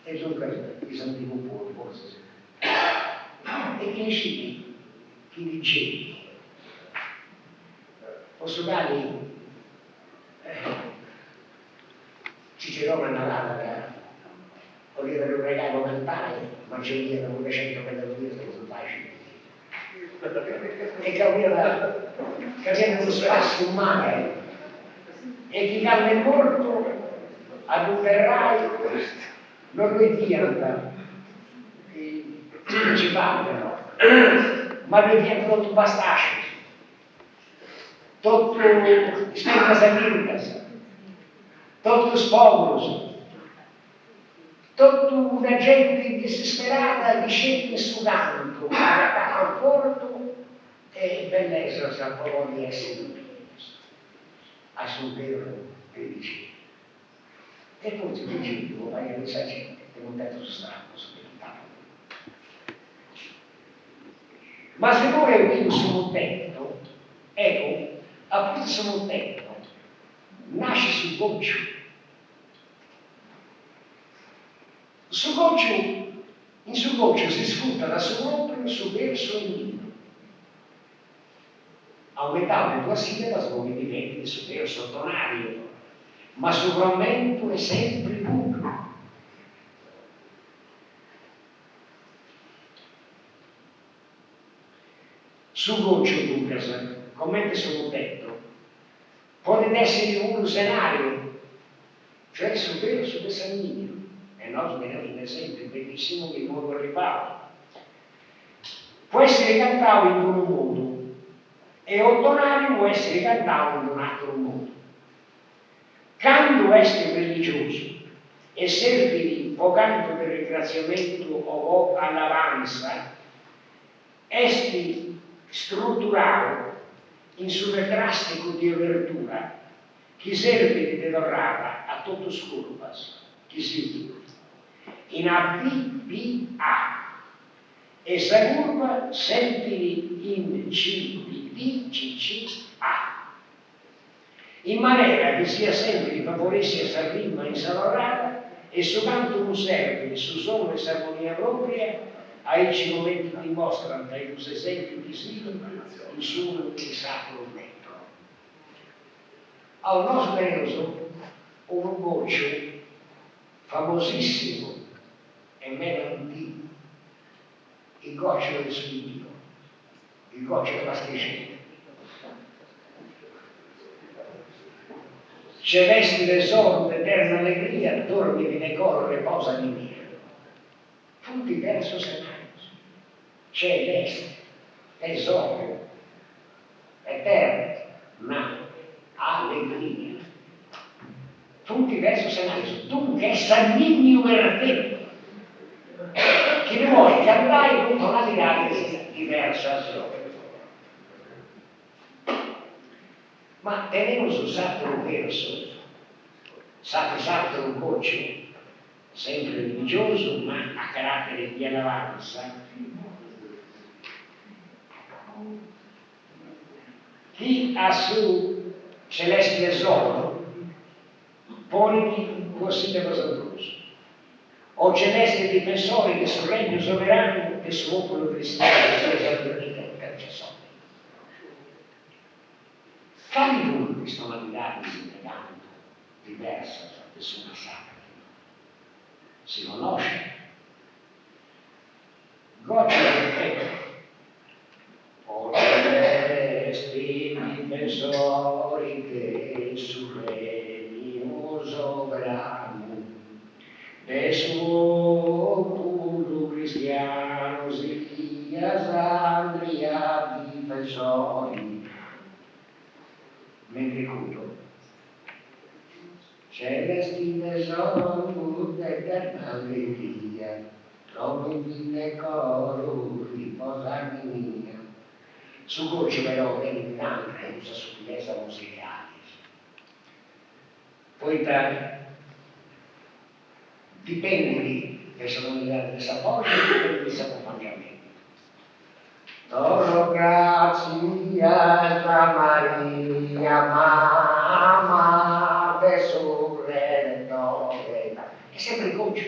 E dunque bisogna di un po' forse. E che esci chi dice? Posso dare Cicerone nell'altra, voleva che un regalo cantare, ma c'è via da 100 per la vita, sono facili. E che aveva uno spazio umano, e chi cade è morto ad un ferraio non lo pianta, ci parlano, ma lui pianta tutto bastaccio, tutto spinta samircas, tutto spogloso, tutta una gente disperata che scende su canto, al porto e bellezza sa po' di essere a sul vero e dice. E forse tu dici, vai a questa gente, che non detto strano, ma se voi avete sul tetto, ecco, appunto sul tetto, nasce sul goccio. Sul goccio, in sul goccio si sfrutta da sopra su verso il nido. Aumentando tua silla come diventi su verso tonario, ma sul frammento è sempre puro. Sul goccio dunque, come sul tetto, può essere un scenario, cioè sul verso del sanguigno. E noi vediamo un esempio bellissimo di nuovo riparo. Può essere cantato in un modo e ottonario può essere cantato in un altro modo. Canto essere religioso e servire o canto di ringraziamento o alabanza, esti strutturato in subtrastico di apertura che serve di dedorrata a tutto scurpas, che si in ABBA e sa curva sentili in CBDCCA, in maniera che sia sempre di favorire sa rima insalorata e soltanto un serve su solo e armonia propria ai ci momenti dimostrano dai due esempi di sito il suo e sacro netto. Al nostro neuso un goccio famosissimo e meno antico, il goccio del sudico, il goccio della pasticceria. Celesti tesoro d'eterna allegria, dormi di decoro, riposa di mia. Tutti verso senario. Celeste, tesoro, eterna allegria. Tutti verso senario. Dunque è sanguigno per te. Che ne vuoi cantare con tonalità diversa. Ma tenemos su sacro verso, sacro un goccio, sempre religioso, ma a carattere di alabanza. Chi ha su celeste tesoro, pone così da cos'altro. O celeste difensore del suo regno sovrano, del suo popolo cristiano, del suo esercito intercessore. Quali dunque questa tonalità di canto diversa tra persona sacra? Si conosce? Goccio del petto. O celesti difensori che il suo regno sovrano del suo celestine sono tutte eterna allegria, trovo in decoro riposarmi mia. Su voce però vedi tanta usa sottilezza musicale. Poi dipende da sonorità del sapore e del disaccompagnamento. Toro grazia Maria, mamma del sorredore. È sempre il concio.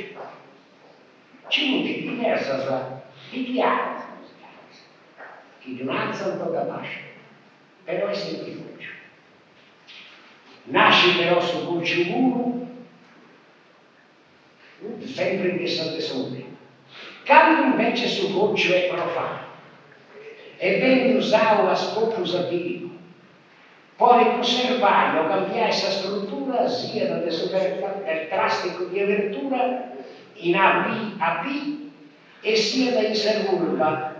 C'è molti diversa di chiaro. Chi di un'alza un po' capace, però è sempre il concio. Nasce però su concio muro, sempre in questa tesore. Canto invece su concio è profano. E ben usato a scopo usativo, può conservare o cambiare questa struttura sia da del drastico di apertura in AB a B e sia da inservurla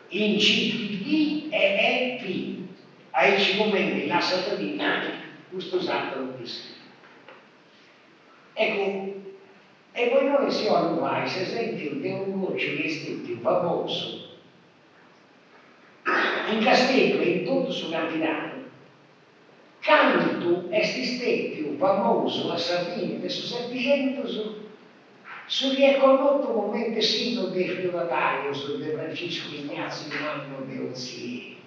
in CPD e EP. Ai ci momenti la sottolinea questo usato lo descritto. Ecco, e poi noi siamo vai, se senti di un voce vestito famoso in Castello e in tutto sul campinato, canto esti stetti famoso a Sardegna e su Settecento su che è condotto un momento sino dei feudatario su De Francesco Ignazio di Magno de Ozieri,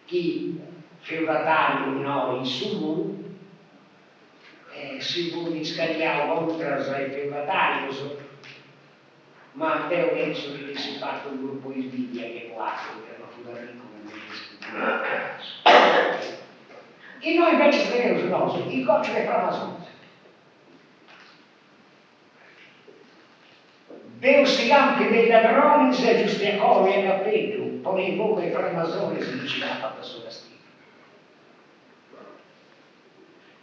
chi feudatario minore in Sumu si può scagliare contro i feudatario, ma Matteo penso che si è fatto un gruppo di invidia che quattro che erano Fudarico e noi invece speriamo sul nostro il coccio è framasone. Deus si campi dei ladroni se giusti a cori e cappello, poi il nome framasone si diceva fatta sulla stima.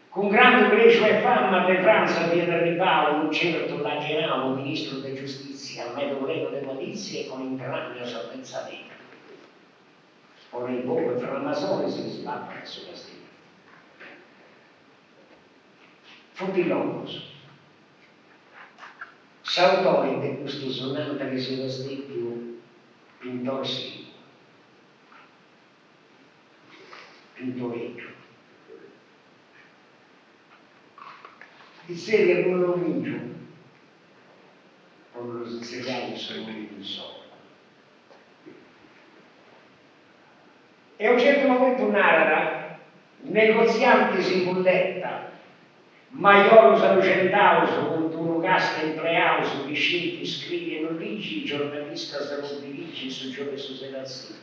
Con grande pregio e fama de Francia vi arrivava un certo Lagenavo, ministro di giustizia, medoreno di malizia e con intragno sapenzamento. Con il nome framasone si sbappa sulla stima. Futilomos. S'autore di questo sonante che si vestì pintorsi, pintoreggio. Il serie non lo vince, con lo siciliani sono in solo. E a un certo momento narra, negozianti si bulletta, maiolo salucentaus, contuno casta empleaus, vicini scrivi e non ligi, giornalista se non dirigi su giove su sedazione.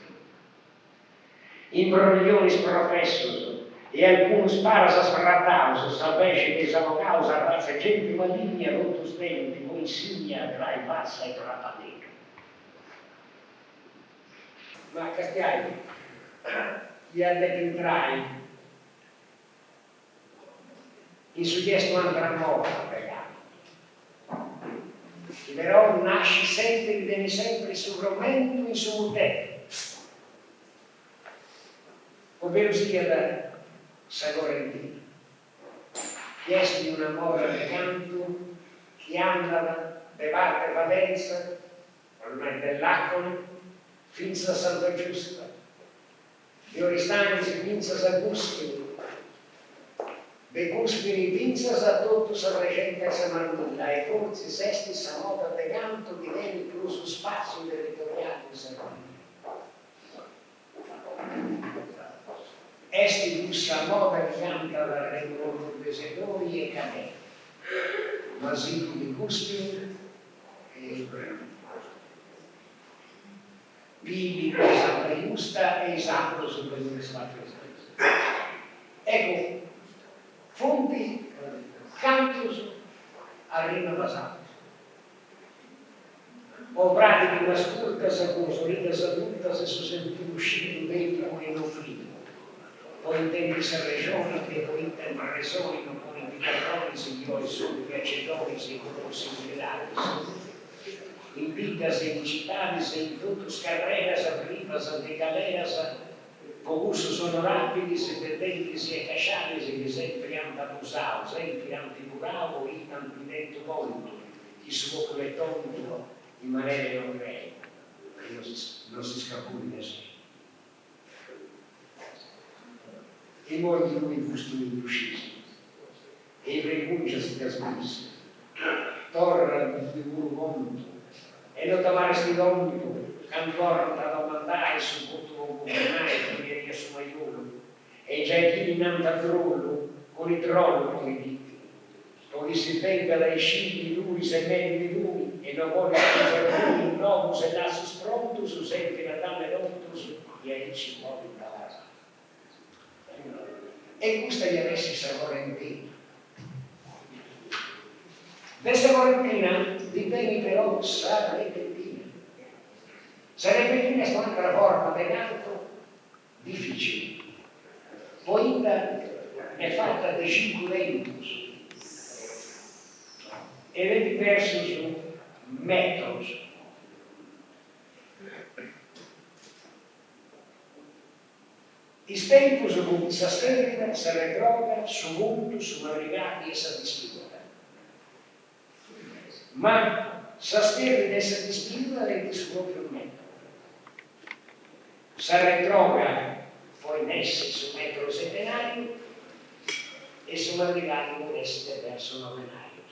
Imbroglionis professus, e alcun sparas sfrattaus, salvece che sono causa razza gente maligna, rotus denti, voi insignia tra il pazza e tra padeno. Ma Castiani, gli ha detto entrai, in suggesto andrà morta pregato. Però nasce sempre, viene sempre sul romento in su mutè, ovvero sia da Sagorentino. Chiesti una mora di canto, che andava de parte Valenza, ormai dell'Acone, finza Santa Giusta, di Oristani si finza Saguspini, de Cuspini finza a tutto sa recente Samarnulla e forse sesti sa moda de canto di veni più su spazio territoriale di Samarnulla. Esti bussa moda che canta la rendono dei settori e cadè, ma si di Cuspini e Pili per Santa Giusta e esatto su quello che sta facendo. Ecco, fonti cantus arriva passato. O pratiche una scurta se consolida saluta se si sente uscire dentro e non finito. Poi in tempi se regioni, che poi in tempi resoni, non poi indicatori, signori sono viaggiatori, signori similari. In vidas, in cittadis, in tutus carreras, arribas, de galeras, Focus sono rapidi, se perdenti si è cacciati, se sempre antabusavo, sempre antipuravo, in antidento volto, chi suo tonto, in maniera non crei, che non si scapuli nessuno. E molti lui costumi usciti, e i precuncia si trasmisse, torna di puro conto, e non trovare sti conto, ancora da domandare su tutto comunale, che io sono aiuto, e già chi innanzi al trollo, con il trollo come dite, poi si venga dai scigli lui, se metti lui, e non vuole scusare lui, no, se lascia spronto, su sempre la dalle nottus, e aí ci muove da casa. E questa gli avessi sa Valentina. Questa Valentina divenne però Sara Repentina. Sara Repentina è un'altra forma peraltro difficile. Poi è fatta di 5 ventus ed è diverso su metros. I tempus cum sa sterrida, sa retroga, su mundo, su madrigati e sa dispigura. Ma sa sterrida e sa dispigura è su proprio metodo. Sa retroga poi nesse su metro settenario e su madrigati può essere verso novenario.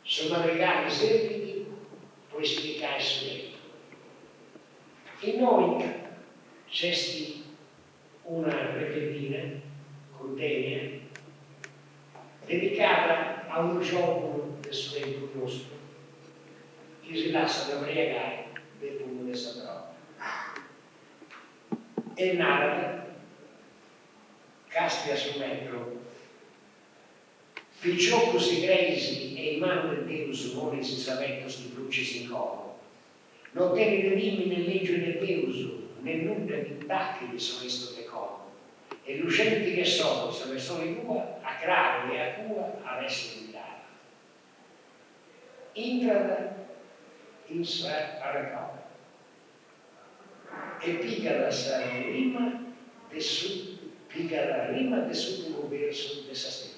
Su madrigati serviti puoi spiegare su lei. In noi c'è una repentina contegna dedicata a un giorno del suo tempo nostro che si lascia da ubriacare del punto di Sandro. E narra, caspia sul metro, perciò così cresi e in mano del Dio non si sapendo sti bruci in coro. Non tenete dimmi nel legge del Deus, né nulla di intacchi di sonesto decoro. E lucenti che sono, se ne sono in tua, a cravo e a cua, adesso invitata. Intrada in sé a recao. E pica la sa rima dell'ultimo verso di sa stella.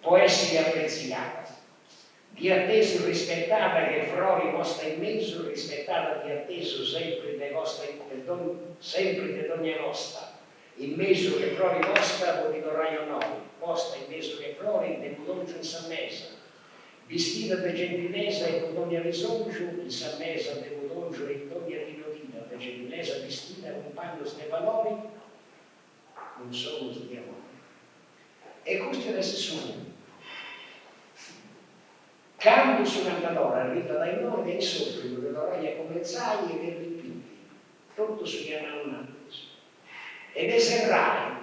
Può essere apprezzata, di atteso rispettata che frori vostra in mezzo, rispettata di atteso sempre de vostra, sempre de ogni nostra, in mezzo che frori vostra, voi vorrai o no, vostra in mezzo che frori, de budoncio in sammesa, vestita de gentilesa e con ogni risoncio, in sammesa de budoncio e in ogni rinodina, de gentilesa vestita con panno ste valori, non sono di amore. E questo è nessuno. Cambio su un'andadora, arriva dai nord e sopra, dove l'oreia comenzai e per ripiti, tutto su Ianaunandus. Ed eserrai,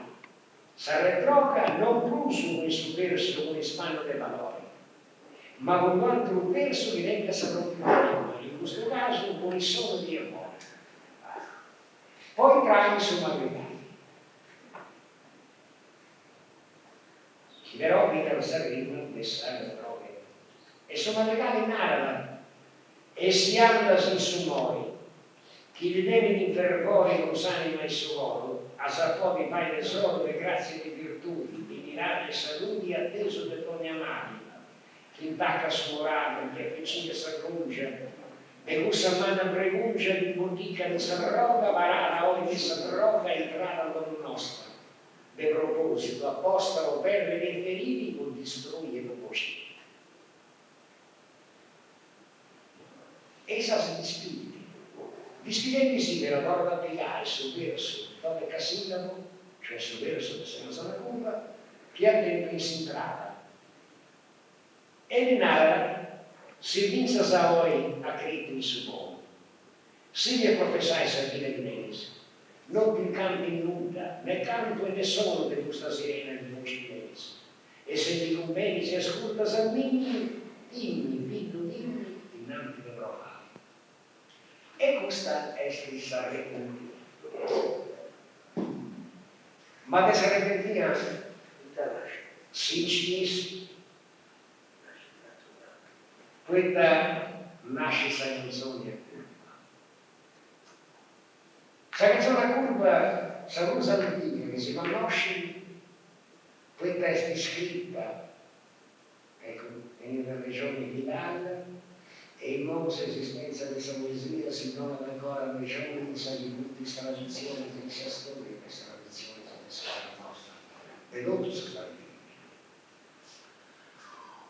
sa retroca non più su questo verso con il spanno dei valori, ma con quanto un verso diventa sarò più amore, in questo caso con il sono di amore. Poi trai su madrigati. Chi però vita lo saremo, messare le droghe. E sono madrigali in araba, e si andas in sumori, chi li deve in fervore con s'anima e suolo, a sapò di pai tesoro e grazie di virtù, di mirate e saluti atteso per ogni amare, chi intacca suorato, chi avvicina s'aggrungia, e usa mano preguncia di botica di s'arroga, varata ogni s'arroga e entrata con nostra. De proposito, apposta o per le feriti, o distrugge proposito. Essa si dispide. Dispidenti sì, però loro da applicare sul verso dove casillabo, cioè sul verso che se non sa la curva, che ha dentro in sintrata. E di nada si vinsa sa voi a criti in suppono. Si vi professai servire di mesi. Non più canto in nuda, né canto e né sono di questa sirena di voci mesi. E se ti conveni si ascolta salmini, dimmi, dimmi, innanzi che prova. E questa è stessa repentina. Ma che sarebbe repentina si incisi, questa nasce senza bisogno. questa canzone curva, saluta di Dio, che si conosce, questa è scritta, ecco, nella regione di Italia, e in Mose esistenza di questa poesia si trova ancora nelle regioni di questa tradizione che sia storia, questa tradizione che sia nostra, e tutto si sta vivendo.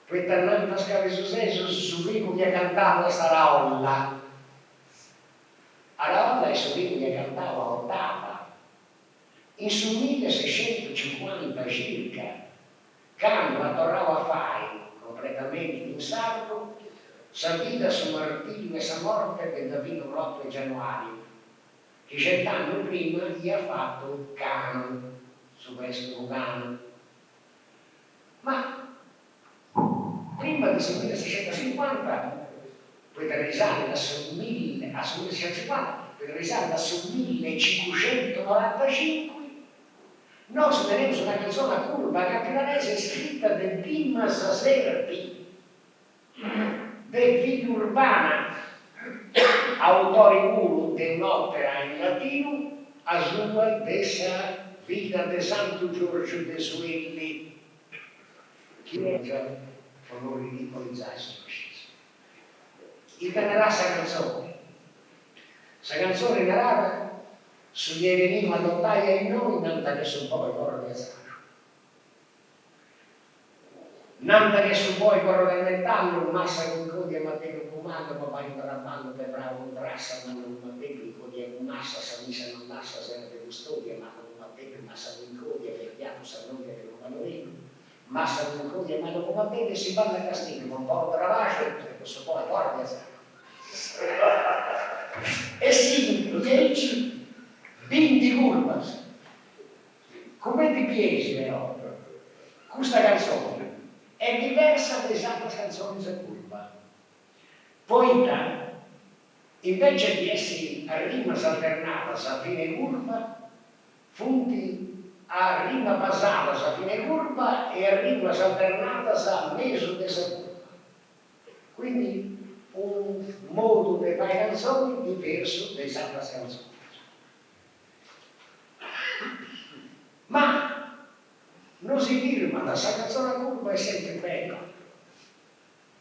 Questa nanta scave successo su cui che cantava questa raolla. A raolla è su cui che cantava ottava. In su 1650 circa, quando tornava a fare completamente in sardo, sa vita su martirio e sa morte che da vino l'8 gennaio, che 100 anni prima gli ha fatto cano, su questo cano. Ma prima di 1650, poi risale sul 1650, poi risale sul 1595, noi tenemos una canzone curva capitanese scritta del Dimas Serpi, del Vita Urbana, autore uno di un'opera in latino, a sua dessa vita di Santo Giorgio de Suelli, che è non ridicolizzarsi. Il narrà questa canzone. Questa canzone narrata sugli veniva lottaia in noi, nanta che su poi corro del sacro. Nanta che su poi corro del metallo, massa con codia, ma te non comando, ma vai in barabando per bravo un brassa, ma non ma te con codia con massa, sa misa non massa, sempre custodia, ma non ma te con massa con codia, per diavolo sa noia che non vanno bene. Massa con codia, ma non ma te si va a castigo, ma un po' travagio, e questo poi corro del sacro. E sì, 20 curvas, come ti piace però, questa canzone è diversa dalle altre canzoni di curva. Poiché invece di essere a rima alternata a fine curva, funti a rima basata a fine curva e a rima alternata a mezzo della curva. Quindi un modo di fare canzoni diverso dalle altre canzoni. Ma non si firma da questa canzone curva è sempre bella.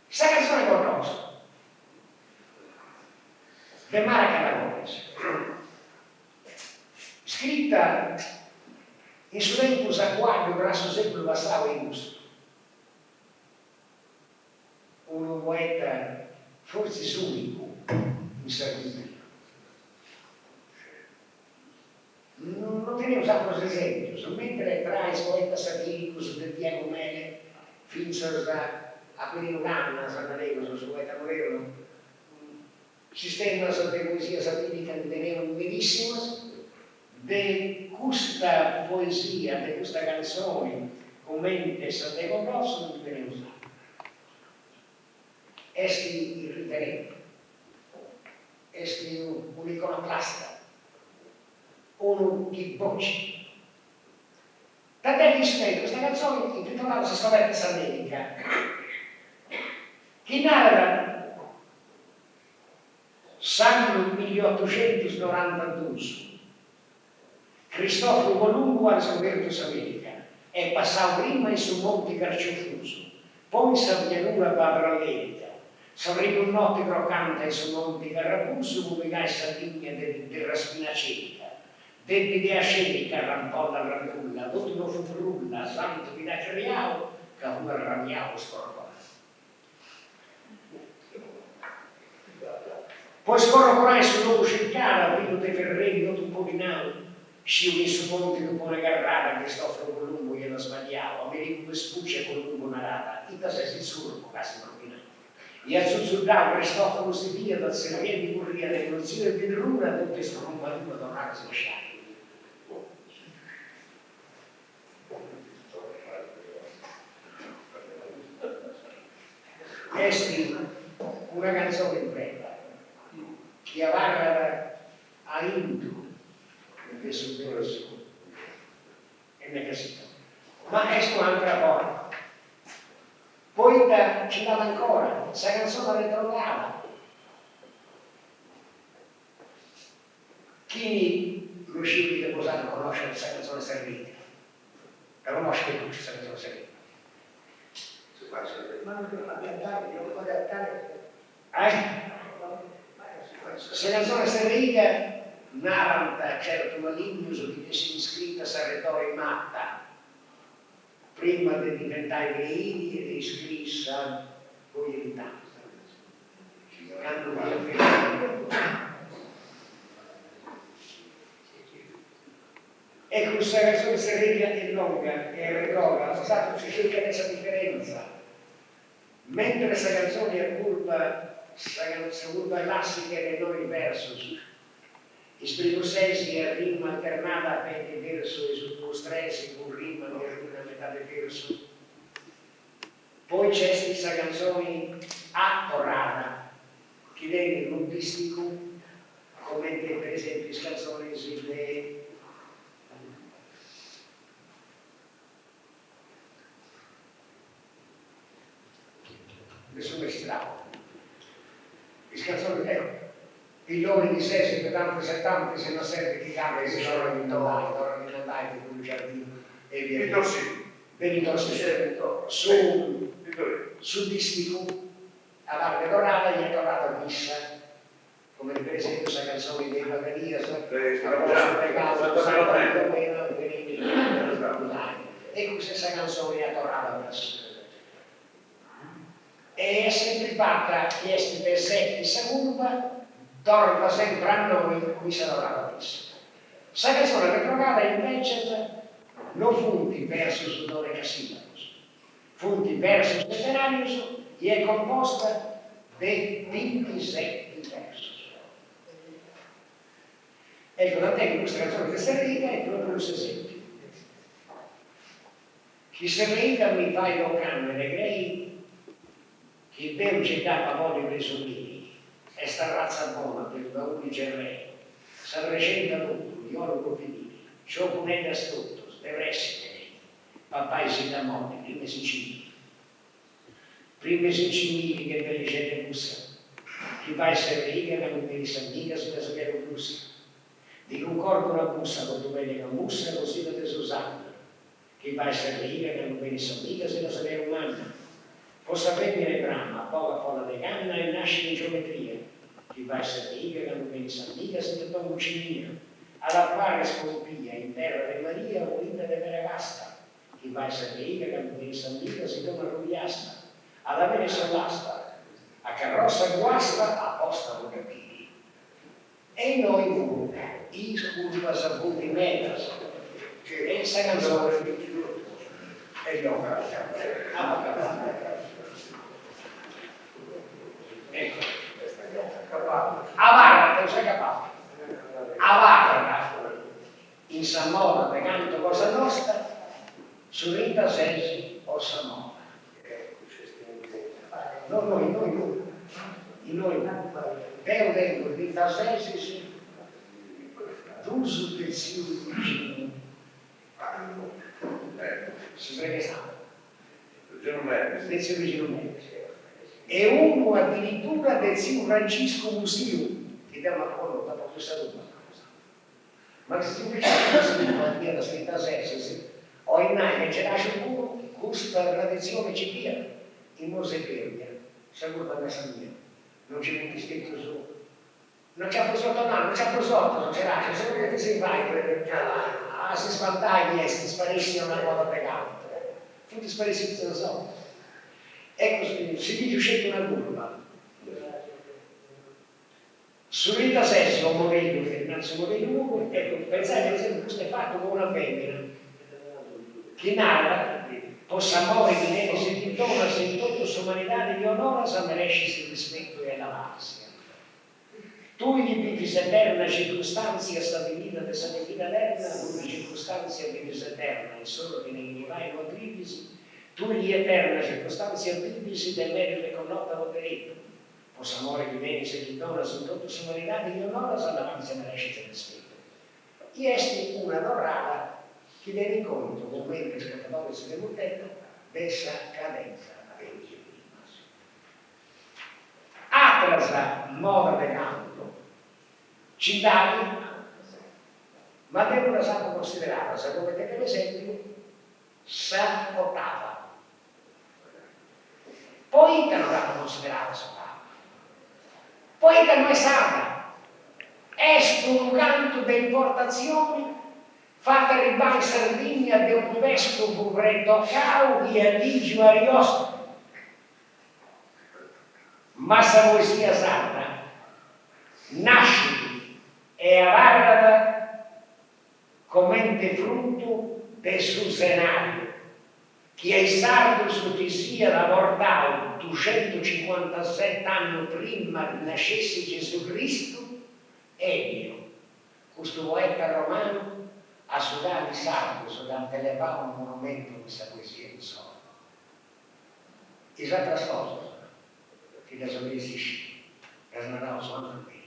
Questa canzone è qualcosa. De Mara Caragones, scritta in Sudentus Aquario grasso secolo passavo in gusto. Un poeta forse unico in Sardegna. Non tenemos altros exemplos, mentre tra os poetas satíricos de Diego Mele, fins a Quirino Gamma, sanaremos, os poeta moderno, sistemas de poesia satírica que tenemos bellísimas, de questa poesia, de questa canzone, commentes a Diego Grosso, non tenemos nada. Esti il riferente, esti un iconoclasta, uno di voci. Tant'è che rispetto questa canzone intitolata Si scoperta America, che narra l'anno 1892. Cristoforo Colombo ha scoperto l'America, è passato prima su Monte Carciofuso, poi su pianura Padralerica, sorrido un notte croccante su Monte Carrapuso, come gaisa vigna della Spinacetica. Debbi a scenica rampolla rannulla, dopo non fu frulla, santo di Nacriao, che fu arrabbiato scorporato. Poi scorporai sul nuovo cercare, primo dei ferreri, dopo un po' di nao, sciogli su ponti dopo una carrata, Cristoforo Colombo gliela sbagliava, Americo Vespucci e Colombo narrata, ita se si surco, quasi propinato. E a sussurrare Cristoforo si via dal serriere di Corria, le nozioni di Runa, tutte scomparute, tornare a slasciare. Questa una canzone bella che avarra a Indu del suo verso e ne casino. Ma è un'altra cosa. Poi ci dava ancora, questa canzone le trovava. Chi riuscivo di deposare a conoscere questa canzone servita. La conosci tu questa canzone servita? Ma non devo adattare. Questa canzone servita narra certo maligno che si iscritta a retore matta prima di diventare veini e iscrissa poi in tanto. E questa canzone serena e lunga e retrograda, scusate, si cerca questa differenza. Mentre questa canzone è curva classica del noi versus, il spirito sesi è rima alternata per il verso e sul postresi con rima che rima a metà del verso. Poi c'è questa canzone attorata, che viene ludistico, come per esempio le canzoni sulle nessuno è strano. Le canzoni, ecco, i giovani di 6, 70, 70, se non serve chi cambia, che sono in andare con un giardino e via. Benito su distico, a Valle Dorata gli è tornata fissa, come per esempio questa canzone dei Baccaria, e questa canzone è tornata fissa. E è sempre fatta chiesti per sé questa curva, torna sempre a noi come sarà la fissa. Questa canzone retrovata invece non funti versus dove casillabus, funti versus letterarius e è composta di 27 versus. Ecco, la tecnica questa canzone che serrica è proprio questo esempio. Chi serrica mi fai lo camere grei, chi beu giocava poi per i soldini, e sta razza buona per i bauli gerrei, sa recenta tutto, gli oro finiti, ciò punete a stutto, devresti papà e sinamoni, prima sicili che per le gente bussa, chi va a essere riga che non mi s'amica se la sapere bussa, di concordo una bussa con tu vedi una bussa così da te Susanna, chi va a essere riga che non mi s'amica se la sapere umana, possa prendere brama, poca folla di canna e nasce in geometria, chi va a essere riga che non mi s'amica se la tua cucinina, alla quale scompia in terra di Maria o in terra di Vasta, chi va a essere riga che non mi s'amica si torna rubiasta, alla vene sollasta, a carrozza guasta, apposta con capiti. E noi i curva saputi metas, che questa canzone è l'opera. Ecco, Avarra, non sei capace. Avarra, in Samora, de canto cosa nostra, su Rita Sensi o Samora. No, noi, vero dentro di Tasesi, d'uso del zio vicino, si sarebbe stato, del zio vicino e uno addirittura del zio Francesco Musio, che dà una parola dopo questa roba. Ma il zio Francesco Musio, a dire da scritta Tasesi, o in nai che c'era il culo, questa tradizione ci via, in Moseperia. Siamo per la mia, non c'è neanche scritto su, non c'è sotto, no, non c'è sotto, non c'è là, se non si vai, si spantaglia e si sparisce una moda pegante, tutti sparisce non so. Ecco, si dice uscite una curva. Su Rita Sessio, Morello, Fernando Morello, ecco, pensate per esempio questo è fatto con una femmina che narra possa amore di neve se ti torna se in tutto sumanità di onora sa meresci il rispetto e l'avanzia. Tu gli vivis eterna circostanzia stabilita de sanità eterna, una circostanzia vivis eterna e solo che ne ignorai quadrivisi, tu gli eterna circostanzia vivisi del merito con nota voterete. Possa amore di neve se ti torna se in tutto sumanità di onora sa l'avanzia meresci il rispetto. Iesti una dorrata che viene incontro con quelli che scappatore si è detto dessa cadenza del massimo. Atrasa moda de canto, citati ma devono essere considerate, se come per esempio, s'ottava. Poi che non hanno considerato s'ottava. Poi che non è stata. È un canto di importazioni fatta arrivare in Sardegna di un vescovo retocao e Adigio Ariosto. Ma se poesia sarda nasce e avarrada come frutto del suo senario, che ai sardo successiva da mortale 257 anni prima che nascesse Gesù Cristo, Elio, questo poeta romano, a Sudani sardo, Sudani elevava un monumento a questa poesia in solo. Esatta cosa, filosofia si sci, per non ho suono a me.